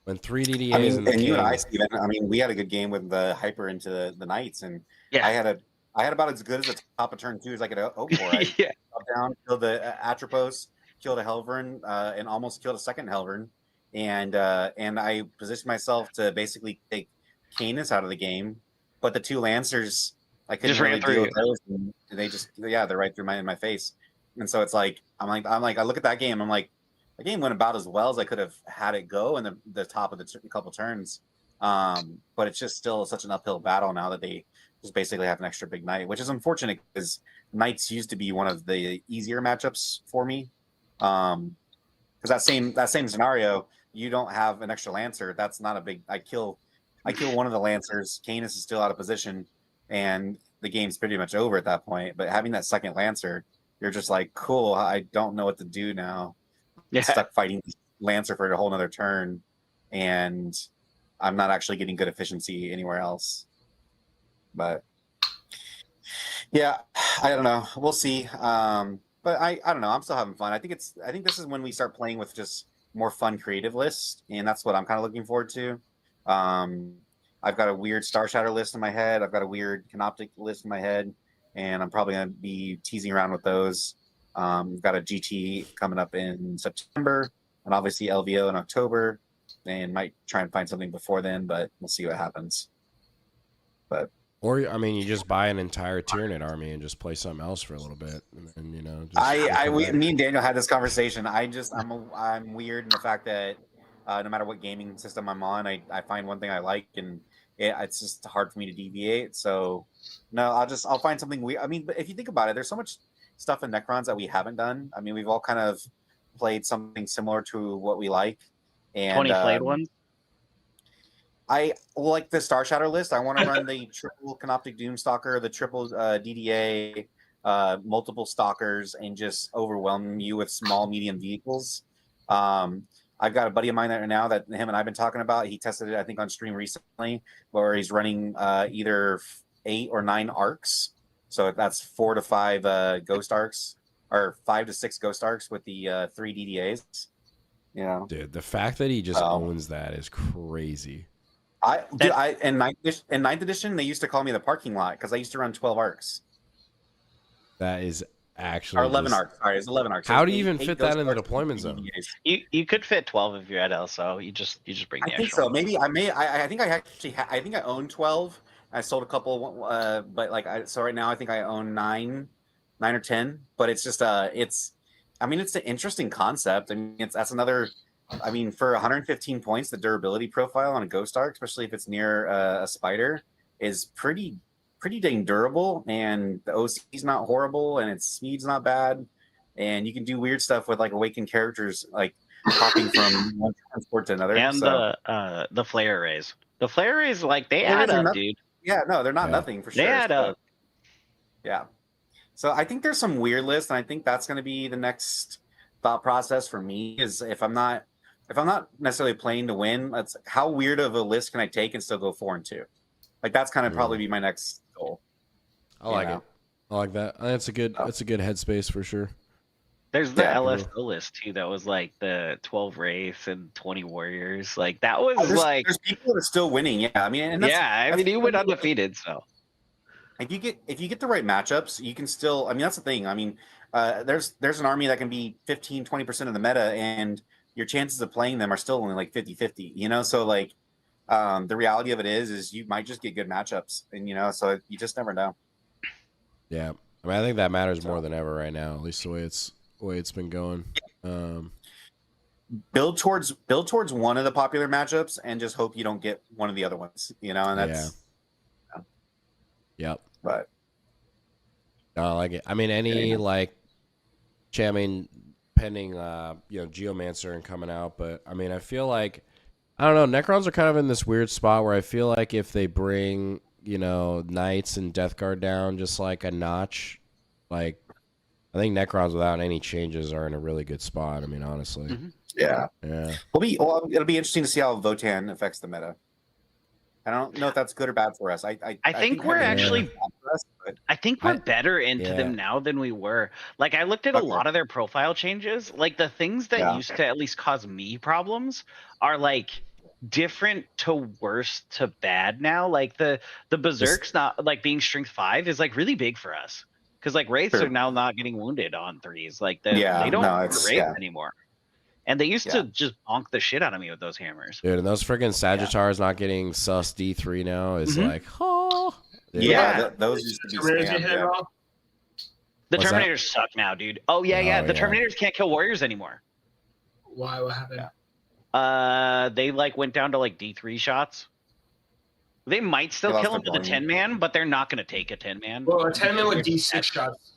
When 3 DDAs and you and I, Steven, we had a good game with the hyper into the Knights, and I had about as good as a top of turn 2 as I could hope for. I dropped down, killed the Atropos, killed a Helvern, and almost killed a second Helvern, and I positioned myself to basically take Canis out of the game, but the 2 Lancers, I couldn't really deal with those, and they just they're right through my face, and so it's like I'm like I look at that game, I'm like, the game went about as well as I could have had it go in the top of the couple turns, but it's just still such an uphill battle now that they just basically have an extra big knight, which is unfortunate because Knights used to be one of the easier matchups for me, because that same scenario, you don't have an extra Lancer, that's not a big. I kill one of the Lancers, Canis is still out of position, and the game's pretty much over at that point. But having that second Lancer, you're just like, cool, I don't know what to do now. I'm stuck fighting Lancer for a whole nother turn, and I'm not actually getting good efficiency anywhere else. But yeah, I don't know. We'll see. But I don't know. I'm still having fun. I think this is when we start playing with just more fun creative lists, and that's what I'm kind of looking forward to. I've got a weird Star Shatter list in my head. I've got a weird Canoptic list in my head, and I'm probably going to be teasing around with those. We've got a GT coming up in September, and obviously LVO in October, and might try and find something before then, but we'll see what happens. But you just buy an entire Tyranid army and just play something else for a little bit, and me and Daniel had this conversation. I'm weird in the fact that no matter what gaming system I'm on, I find one thing I like, and it's just hard for me to deviate. So no, I'll find something weird. But if you think about it, there's so much stuff in Necrons that we haven't done. We've all kind of played something similar to what we like. And 20 played ones. I like the Star Shatter list. I want to run the triple Canoptic Doomstalker, the triple DDA, multiple stalkers, and just overwhelm you with small, medium vehicles. I've got a buddy of mine right now that him and I've been talking about. He tested it, I think, on stream recently, where he's running either 8 or 9 arcs. So that's 4 to 5 ghost arcs, or 5 to 6 ghost arcs with the 3 DDAs. Dude, the fact that he just owns that is crazy. In 9th edition, they used to call me the parking lot because I used to run 12 arcs. That is actually. Or 11 just- arcs. Sorry, it's 11 arcs. How So do you eight- even eight fit ghost that in the arcs, deployment 3 zone? EVAs. You could fit 12 if you're at LSO. You just bring the I think extra so. one. Maybe I think I actually I think I own 12. I sold a couple, but like so right now I think I own 9 or 10. But it's just it's I mean it's an interesting concept. I mean that's another. I mean for 115 points, the durability profile on a ghost arc, especially if it's near a spider, is pretty dang durable, and the OC is not horrible, and its speed's not bad, and you can do weird stuff with like awakened characters like hopping from one transport to another. And so. the flare arrays. The flare arrays, like, they Flare add arrays are up, nothing. dude. Yeah, no, they're not Yeah. nothing for sure. They add up. Yeah. So I think there's some weird lists, and I think that's going to be the next thought process for me. Is if I'm not necessarily playing to win, that's how weird of a list can I take and still go 4-2? Like that's kind of probably be my next goal. I like Yeah. it. I like that. That's a good headspace for sure. There's the Yeah. LSO list, too, that was, like, the 12 Wraiths and 20 Warriors. Like, that was, There's people that are still winning. Yeah, I mean, and that's, yeah, I mean, you went undefeated, so. if you get the right matchups, you can still. I mean, that's the thing. I mean, there's an army that can be 15-20% of the meta, and your chances of playing them are still only like 50-50. You know, so like the reality of it is you might just get good matchups, and so you just never know. Yeah, I mean, I think that matters more than ever right now. At least the way it's been going. Build towards one of the popular matchups, and just hope you don't get one of the other ones. And that's Yep. but. I like it. I mean, pending, Geommancer and coming out, but I mean, I feel like, I don't know, Necrons are kind of in this weird spot where I feel like if they bring, Knights and Death Guard down just like a notch, like, I think Necrons without any changes are in a really good spot. I mean, honestly. Mm-hmm. Yeah. Yeah. It'll be interesting to see how Votann affects the meta. I don't know if that's good or bad for us. I think we're actually. bad for us, but I think we're better into yeah. them now than we were. Like, I looked at a lot of their profile changes. Like, the things that used to at least cause me problems are like different to worse to bad now. Like the Berserk's not like being strength 5 is like really big for us. Because like Wraiths are now not getting wounded on 3s. Like they don't Wraith anymore. And they used to just bonk the shit out of me with those hammers. Dude, and those freaking Sagittars not getting sus D3 now is like, those used to be spam. The What's Terminators suck now, dude. Oh yeah. The Terminators can't kill warriors anymore. Why? What happened? They like went down to like D3 shots. They might still kill him with a 10-man, but they're not going to take a 10-man. Well, a 10-man with D6 shots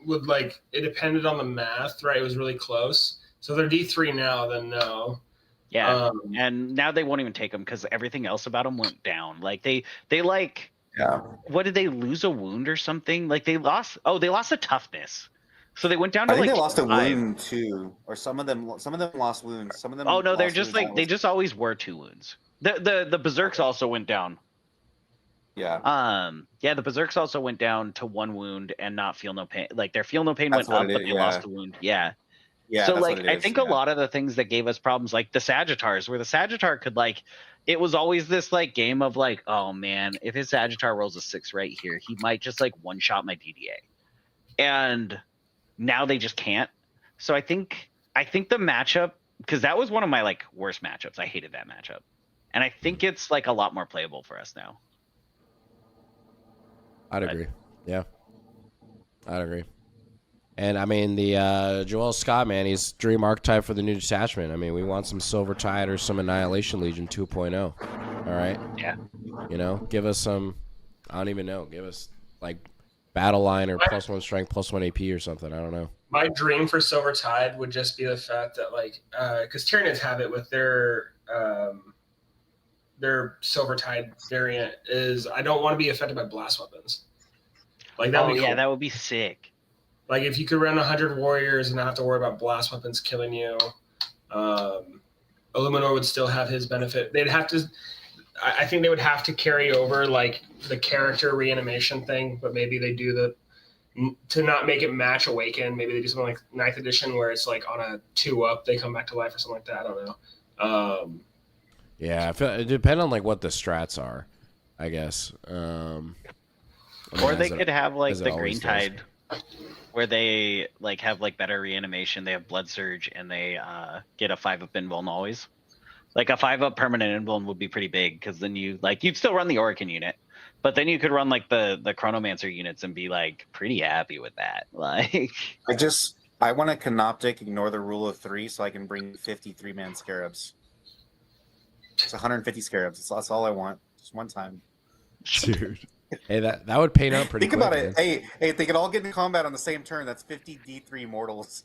would like it depended on the math, right? It was really close. So they're D3 now, then no. Yeah, and now they won't even take them because everything else about them went down. Like they like. Yeah. What did they lose a wound or something? Like they lost. Oh, they lost a toughness. So they went down to I think like they lost a 5. wound too, or some of them lost wounds. Some of them. Oh no, they're lost just wounds. like they just always were 2 wounds. The Berserks also went down. Yeah. The Berserks also went down to 1 wound and not feel no pain. Like their feel no pain went up, but they lost a wound. Yeah. Yeah. So like I think a lot of the things that gave us problems, like the Sagittars, where the Sagittar could like, it was always this like game of like, oh man, if his Sagittar rolls a 6 right here, he might just like one-shot my DDA. And now they just can't. So I think the matchup, because that was one of my like worst matchups. I hated that matchup. And I think it's like a lot more playable for us now. I'd agree. Yeah. I'd agree. And I mean, the Joel Scott, man, he's dream archetype for the new detachment. I mean, we want some Silver Tide or some Annihilation Legion 2.0. All right? Yeah. Give us some, I don't even know. Give us like Battle Line or +1 strength, +1 AP or something. I don't know. My dream for Silver Tide would just be the fact that like, because Tyranids have it with their Silver Tide variant is I don't want to be affected by blast weapons. Like that would be cool. That would be sick. Like if you could run 100 warriors and not have to worry about blast weapons killing you, Illuminor would still have his benefit. They'd have to. I think they would have to carry over like the character reanimation thing, but maybe they do to not make it match Awaken. Maybe they do something like 9th edition where it's like on a 2-up they come back to life or something like that. I don't know. Yeah, I feel it depends on like what the strats are, I guess. Or they could have like the Green Tide where they like have like better reanimation, they have blood surge, and they get a 5-up invuln always. Like a 5-up permanent invuln would be pretty big because then you'd still run the Orokin unit, but then you could run like the Chronomancer units and be like pretty happy with that. Like I want a Canoptic ignore the rule of 3 so I can bring 53-man scarabs. It's 150 scarabs. That's all I want. Just one time. Dude. Hey, that would paint out pretty Think quick, about it. man. Hey, if they could all get in combat on the same turn, that's 50 D3 mortals.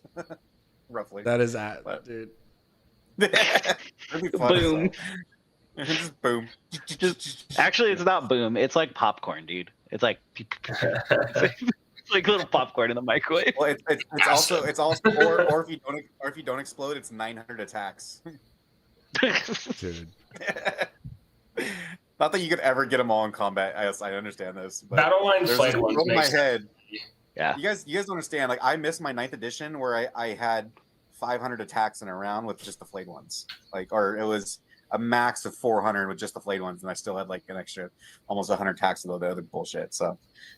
Roughly. That is dude. That'd be fun. Boom. Just boom. Actually, it's not boom. It's like popcorn, dude. It's like it's like little popcorn in the microwave. Well, it's also or if you don't explode, it's 900 attacks. Dude. Not that you could ever get them all in combat. I understand this. But Battle line there's flight this ones rule in my makes head. Yeah. You guys don't understand. Like I missed my 9th edition where I had 500 attacks in a round with just the flayed ones. Or it was a max of 400 with just the flayed ones, and I still had like an extra almost 100 attacks of the other bullshit. So,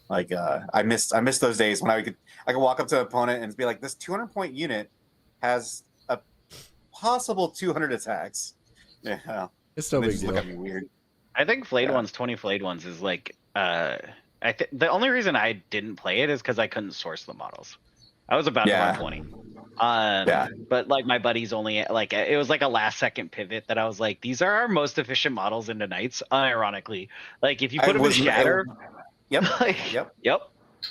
like, I missed those days when I could walk up to an opponent and be like, this 200-point unit has a possible 200 attacks. Yeah, It's no they big just deal. look at me weird. I think flayed Yeah. ones, 20 flayed ones is like the only reason I didn't play it is because I couldn't source the models. I was about to Yeah. run 20. But like my buddies only like it was like a last second pivot that I was like, these are our most efficient models into knights. Unironically, like if you put them in shatter, Yep. yep,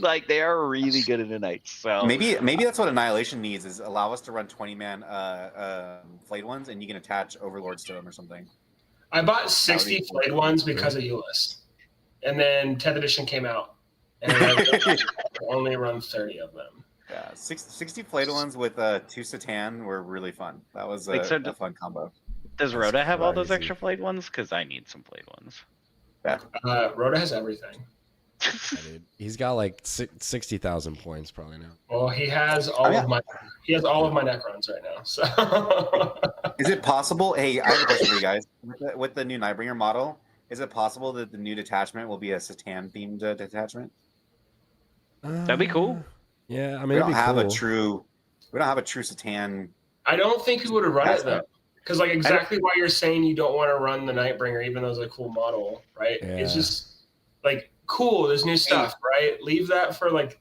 like they are really good into knights. So Maybe that's what Annihilation needs is allow us to run 20-man flayed ones, and you can attach overlords to them or something. I bought 60 flayed ones because of Eulist. And then 10th edition came out. And I only run 30 of them. Yeah, 60 flayed ones with 2 C'tan were really fun. That was a fun combo. does That's Rhoda have all those crazy. extra flayed ones? Because I need some flayed ones. Rhoda has everything. Yeah, dude. He's got like 60,000 points probably now. Well, he has all of my Necrons right now. So Is it possible? Hey, I have a question for you guys. With the new Nightbringer model, is it possible that the new detachment will be a C'tan themed detachment? That'd be cool. Yeah, I mean, We don't it'd be have cool. a true C'tan. I don't think we would have run it though. Because like exactly why you're saying you don't want to run the Nightbringer, even though it's a cool model, right? Yeah. It's just like cool, there's new stuff, right? Leave that for like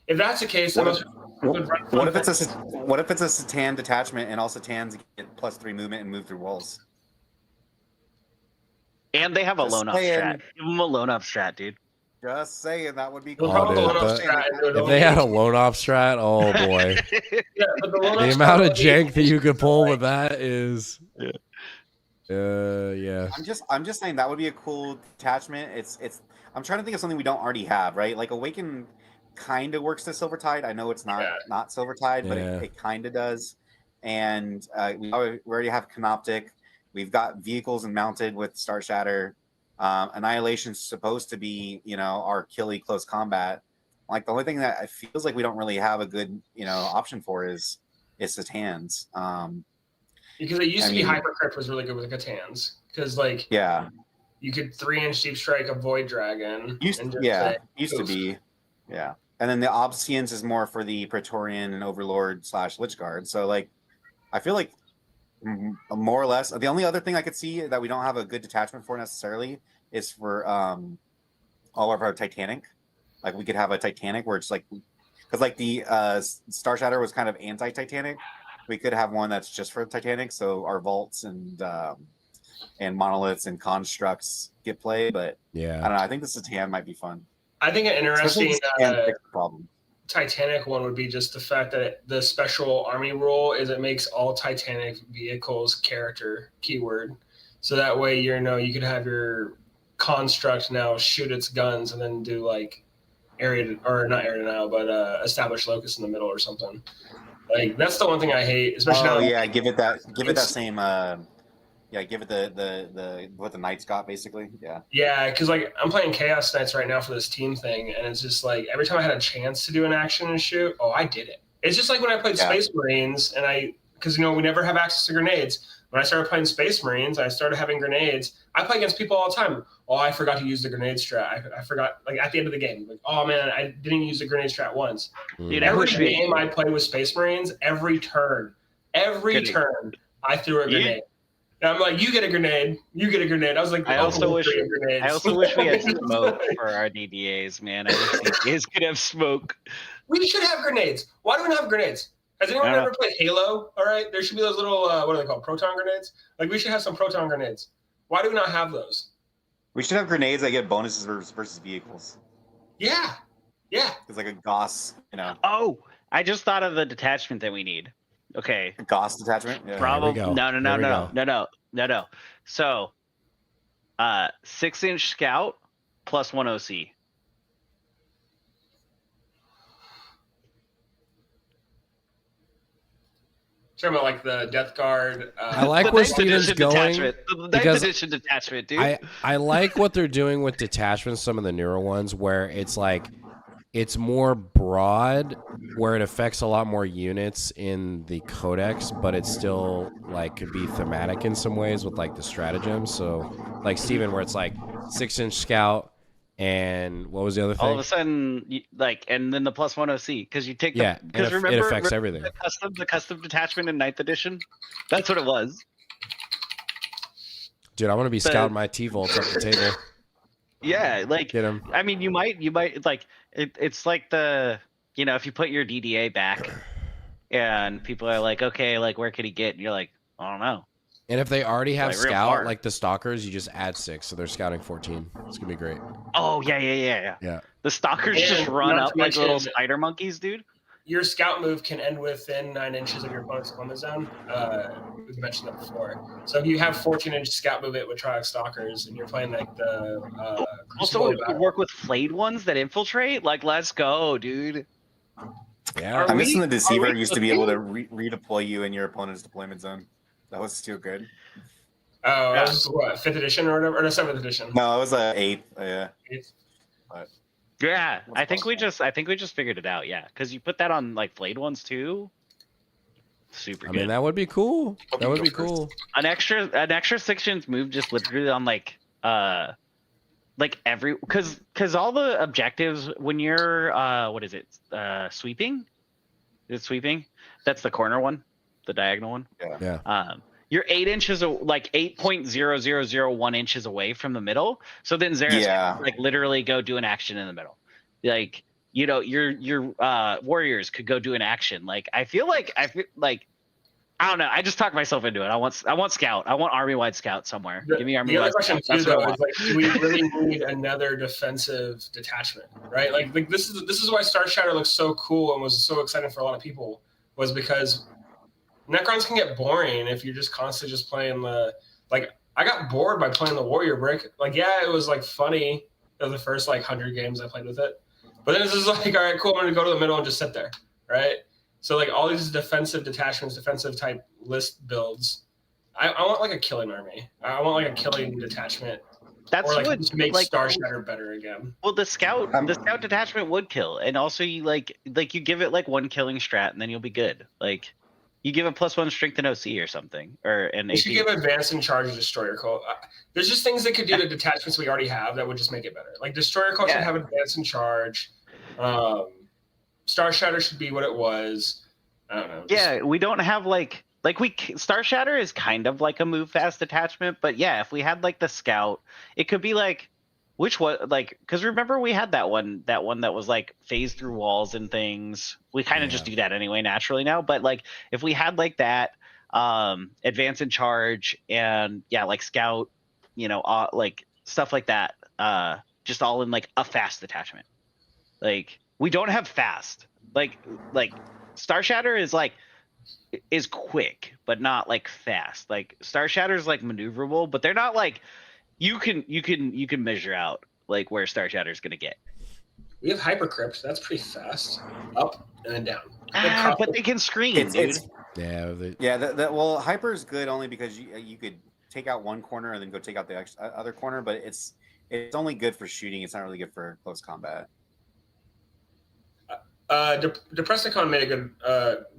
if that's the case, then What if it's a C'tan detachment and all C'tans get +3 movement and move through walls? And they have a Just loan up saying. strat. Give them a loan up strat, dude. Just saying, that would be We'll cool. Oh, probably dude, loan up that- strat and do it If all. they had a loan off strat, oh boy. Yeah, but the loan The up amount of strat- jank that you could pull with that is yeah. I'm just saying that would be a cool detachment. I'm trying to think of something we don't already have, right? Like Awaken kind of works to Silvertide. I know it's not Silvertide, but Yeah. it kind of does. And we already have Canoptic. We've got vehicles and mounted with Star Shatter. Annihilation's supposed to be, our killy close combat. Like the only thing that it feels like we don't really have a good, option for is C'tans. because it used I to be mean- Hypercrypt was really good with the C'tans. Because like Yeah, you could 3-inch deep strike a Void Dragon. used and to just say, be. Yeah, and then the Obsidians is more for the Praetorian and Overlord / Lich Guard. So like, I feel like more or less the only other thing I could see that we don't have a good detachment for necessarily is for all of our Titanic. Like we could have a Titanic where it's like, because like the Star Shatter was kind of anti-Titanic. We could have one that's just for Titanic, so our vaults and monoliths and constructs get played. But I Yeah. don't know. I think the C'tan might be fun. I think an Especially interesting the C'tan fix the problem. Titanic one would be just the fact that the special army rule is it makes all Titanic vehicles character keyword. So that way you could have your construct now shoot its guns and then do like not area denial, but establish locus in the middle or something. Like that's the one thing I hate, especially now. Yeah, give it that same give it the what the Knights got basically. Yeah, because like I'm playing Chaos Knights right now for this team thing, and it's just like every time I had a chance to do an action and shoot, I did it. It's just like when I played Space Marines, and because we never have access to grenades. when I started playing Space Marines, I started having grenades. I play against people all the time. Oh, I forgot to use the grenade strat. I forgot, like at the end of the game, like, oh man, I didn't use the grenade strat once. Dude, Every game I played with Space Marines, every turn, I threw a grenade. And I'm like, you get a grenade, you get a grenade. I was like, I also wish we had smoke for our DDAs, man. I wish DDAs could have smoke. We should have grenades. Why do we not have grenades? Has anyone ever played Halo? All right, there should be those little what are they called? Proton grenades. Like we should have some proton grenades. Why do we not have those? We should have grenades that get bonuses versus vehicles. Yeah. It's like a Gauss, Oh, I just thought of the detachment that we need. Okay. Gauss detachment. Yeah. Probably no. So, 6-inch scout plus 1 OC. Talking about like the Death Guard. I like where Steven's going The because 9th edition detachment, dude. I like what they're doing with detachments, some of the newer ones, where it's like it's more broad, where it affects a lot more units in the codex, but it still like could be thematic in some ways with like the stratagems. So like Steven, where it's like 6-inch scout. And what was the other thing? All of a sudden, and then the plus 1 OC, because you take because it affects everything. The custom detachment in 9th edition, that's what it was. Dude, I want to be scouting my T-Volts up the table. Yeah, like Get him. I mean, you might like it's like the if you put your DDA back, and people are like, okay, like where could he get? And you're like, I don't know. And if they already have Like, real scout, hard. like the stalkers, you just add 6, so they're scouting 14. It's gonna be great. Oh yeah. Yeah. The stalkers And just run not up to like little mention- spider monkeys, dude. Your scout move can end within 9 inches of your opponent's deployment zone. We've mentioned that before. So if you have 14-inch scout move it with Triarch Stalkers, and you're playing like the Also, it could work with flayed ones that infiltrate. Like, let's go, dude. Yeah. I'm missing the Deceiver we used to be able to redeploy you in your opponent's deployment zone. That was still good. Oh, that was what, 5th edition or whatever, or no, 7th edition. No, it was 8th. Yeah. 8th. Yeah, I think we just figured it out. Yeah, because you put that on like flayed ones too. Super I good. mean, that would be cool. Hope That you would go be first. cool. An extra 6-inch move just literally on like every because all the objectives when you're what is it sweeping? Is it sweeping? That's the corner one, the diagonal one. Yeah. You're 8 inches, like 8.0001 inches away from the middle. So then Xerath can like literally go do an action in the middle. Like, your warriors could go do an action. Like, I feel like I don't know. I just talked myself into it. I want scout. I want army-wide scout somewhere. Give me army-wide question scout. too, That's what I though, want. is like, do we really need another defensive detachment, right? Like this is why Star Shatter looks so cool and was so exciting for a lot of people, was because Necrons can get boring if you're just constantly just playing the I got bored by playing the warrior brick. Like, yeah, it was like funny the first like 100 games I played with it, but then it's just like, all right, cool, I'm gonna go to the middle and just sit there, right? So like all these defensive detachments, defensive type list builds, I want like a killing army. I want like a killing detachment. That's or like what just make like Star Shatter better again. well the scout detachment would kill, and also you like you give it like 1 killing strat, and then you'll be good. Like you give it +1 strength and OC or something, or an You should AP. give advance and charge destroyer cult. There's just things they could do to detachments we already have that would just make it better. Like destroyer cult should have advance and charge. Star Shatter should be what it was. I don't know. Yeah, we don't have Star Shatter is kind of like a move fast detachment, but yeah, if we had like the scout, it could be like which one, like, because remember we had that one that was like phase through walls and things. We kind of just do that anyway naturally now, but like if we had like that advance and charge and like scout, like stuff like that, just all in like a fast detachment. Like we don't have fast. Like Star Shatter is quick, but not like fast. Like Star Shatter is like maneuverable, but they're not like you can measure out like where Star Shatter is gonna get. We have Hypercrypt. That's pretty fast. Up and then down. But they can screen, dude. Well, Hyper is good only because you could take out one corner and then go take out the other corner, but it's only good for shooting. It's not really good for close combat. Depressicon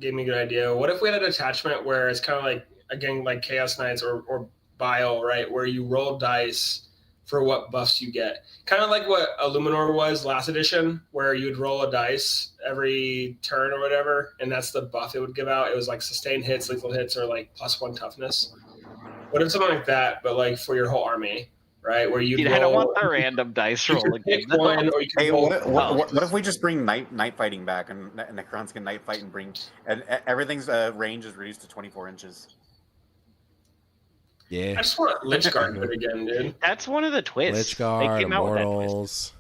gave me a good idea. What if we had a detachment where it's kind of like again, like Chaos Knights or Bile, right, where you roll dice for what buffs you get. Kind of like what Illuminor was last edition, where you'd roll a dice every turn or whatever, and that's the buff it would give out. It was like sustained hits, lethal hits, or like +1 toughness. What if something like that, but like for your whole army, right? Where you I don't want the random dice roll again. one, or you can Hey, roll. what if we just bring night fighting back and Necrons can night fight and bring and everything's range is reduced to 24 inches. I Yeah. just want Lich Guard good again, dude. That's one of the twists. Lich Guard, They came out with that twist. Immortals.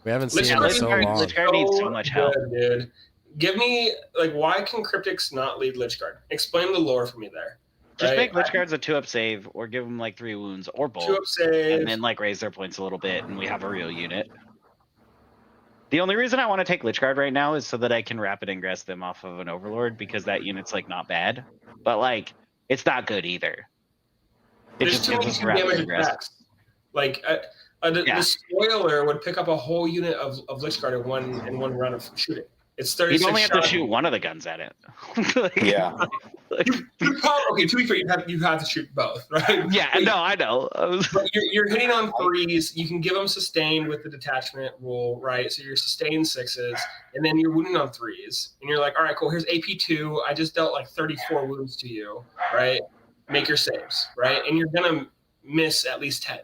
We haven't Lich seen them in so Guard- long. Lich Guard needs so much help. Good, dude. Give me like, why can Cryptics not lead Lich Guard? Explain the lore for me there. Just right? make Lich Guards a 2-up save, or give them like 3 wounds, or both, 2-up save. and then like raise their points a little bit, and we have a real unit. The only reason I want to take Lich Guard right now is so that I can rapid ingress them off of an Overlord, because that unit's like not bad, but like it's not good either. It There's just too gives many us rapid damage ingress. attacks. Like the spoiler would pick up a whole unit of Lich Guard in one round of shooting. It's 36 You'd only have to shots. shoot one of the guns at it. Like, Yeah. You probably, okay, to be fair, you have to shoot both, right? yeah, no, I know. But you're hitting on 3s. You can give them sustained with the detachment rule, right? So you're sustained 6s, and then you're wounding on 3s. And you're like, all right, cool. Here's AP2. I just dealt like 34 wounds to you, right? Make your saves, right? And you're gonna miss at least 10.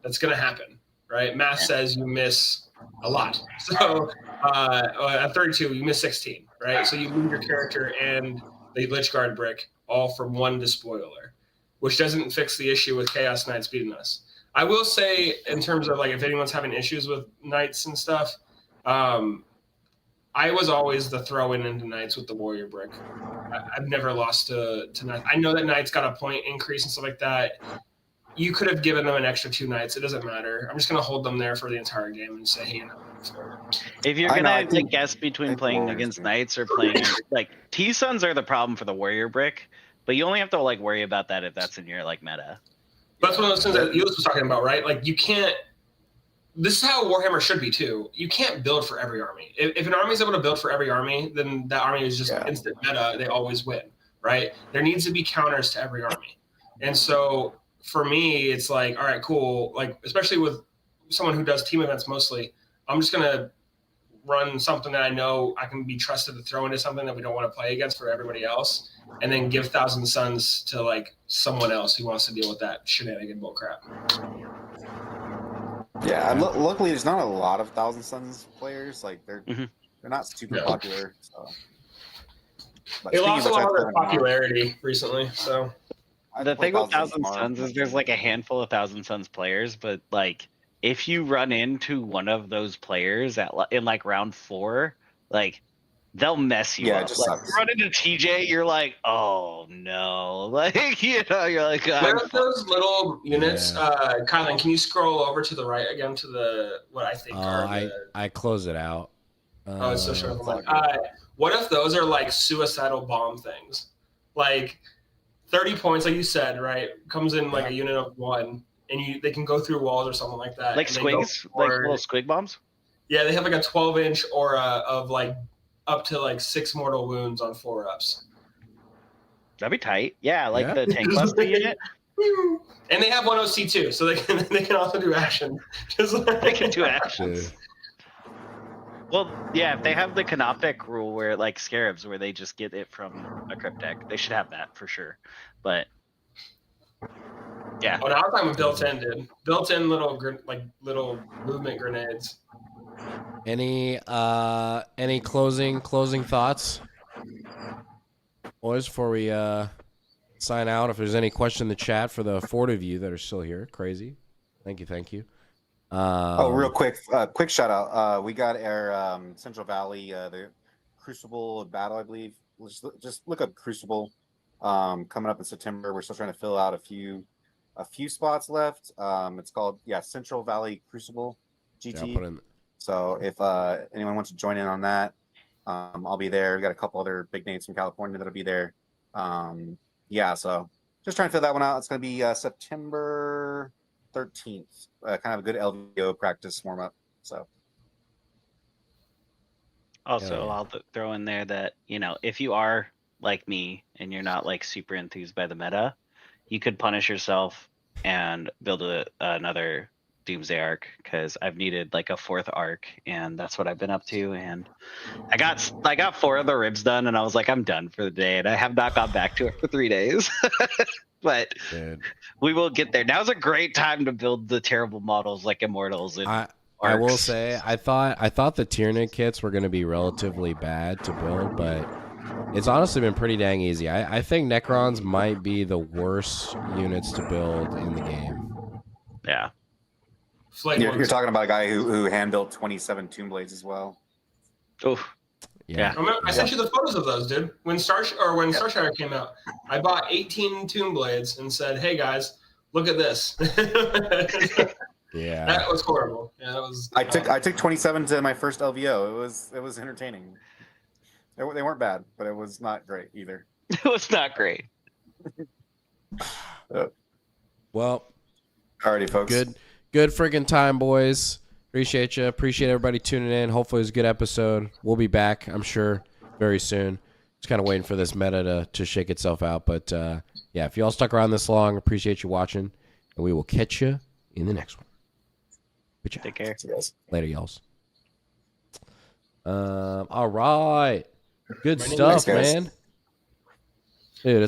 That's gonna happen, right? Math says you miss a lot. So at 32, you miss 16, right? So you lose your character and the Lich Guard brick all from one despoiler, which doesn't fix the issue with Chaos Knights beating us. I will say, in terms of like if anyone's having issues with Knights and stuff, I was always the throw-in into Knights with the Warrior brick. I've never lost to Knights. I know that Knights got a point increase and stuff like that. You could have given them an extra 2 Knights. It doesn't matter. I'm just going to hold them there for the entire game and say, hey, you know. If you're I know, gonna I think- guess between think playing Warriors against do. Knights or playing like T-Suns are the problem for the Warrior brick, but you only have to like worry about that if that's in your like meta. That's one of those things that Euless was talking about, right? Like you can't. This is how Warhammer should be too. You can't build for every army. If an army is able to build for every army, then that army is just instant meta. They always win, right? There needs to be counters to every army, and so for me, it's like, all right, cool. Like especially with someone who does team events mostly, I'm just gonna run something that I know I can be trusted to throw into something that we don't want to play against for everybody else, and then give Thousand Suns to like someone else who wants to deal with that shenanigan bullcrap. Yeah, and luckily there's not a lot of Thousand Suns players. Like they're not super popular. So. But They speaking lost of a which, lot of I their played popularity recently, so The thing with Thousand tomorrow. Suns is there's like a handful of Thousand Suns players, but like if you run into one of those players in like round 4, like they'll mess you Yeah, up. it just Like, sucks. you run into TJ, you're like, oh no, like you're like, where are those little units? Kylan, can you scroll over to the right again to the what I think are the... I close it out. Oh, it's still showing. it's all What if those are like suicidal bomb things? Like 30 points, like you said, right? Comes in like a unit of 1, and they can go through walls or something like that. like and they go squigs, like forward. little squig bombs. Yeah, they have like a 12-inch aura of like up to like 6 mortal wounds on 4-ups. That'd be tight. Yeah, like Yeah. the tank buster unit. And they have 1 OC too, so they can also do action. Just like... They can do actions. Yeah. Well, yeah, if they have the Koptic rule where like scarabs, where they just get it from a cryptic, they should have that for sure. But yeah, Oh, now I'm talking about built-in, dude. Built-in little little movement grenades. Any closing thoughts, boys, before we sign out? If there's any question in the chat for the 4 of you that are still here, crazy. Thank you. Real quick shout out. We got our Central Valley, the Crucible Battle, I believe. Just look up Crucible. Coming up in September. We're still trying to fill out a few spots left. It's called Central Valley Crucible GT. Yeah, I'll put in. So if anyone wants to join in on that, I'll be there. We got a couple other big names from California that'll be there. So just trying to fill that one out. It's going to be September 13th. Kind of a good LVO practice warm up. So also Yeah. I'll throw in there that if you are like me and you're not like super enthused by the meta, you could punish yourself and build another Doomsday arc, because I've needed like a 4th arc, and that's what I've been up to. And I got 4 of the ribs done, and I was like, I'm done for the day, and I have not gone back to it for 3 days. But Dude. we will get there. Now's a great time to build the terrible models like Immortals and I will arcs. say I thought the Tyrannid kits were going to be relatively bad to build, but it's honestly been pretty dang easy. I think Necrons might be the worst units to build in the game. Yeah. Flayed You're ones. talking about a guy who hand built 27 Tomb Blades as well. Oof. Yeah. Remember, I sent you the photos of those, dude. When Starshatter came out, I bought 18 Tomb Blades and said, "Hey guys, look at this." Yeah. That was horrible. Yeah, that was. I took 27 to my first LVO. It was entertaining. They weren't bad, but it was not great either. It was not great. Well, Alrighty, folks. Good freaking time, boys. Appreciate you. Appreciate everybody tuning in. Hopefully it was a good episode. We'll be back, I'm sure, very soon. Just kind of waiting for this meta to shake itself out. But, yeah, if you all stuck around this long, appreciate you watching. And we will catch you in the next one. Good job. Take care. Later, y'alls. All right. Good Thanks, stuff, guys. man. Dude, it's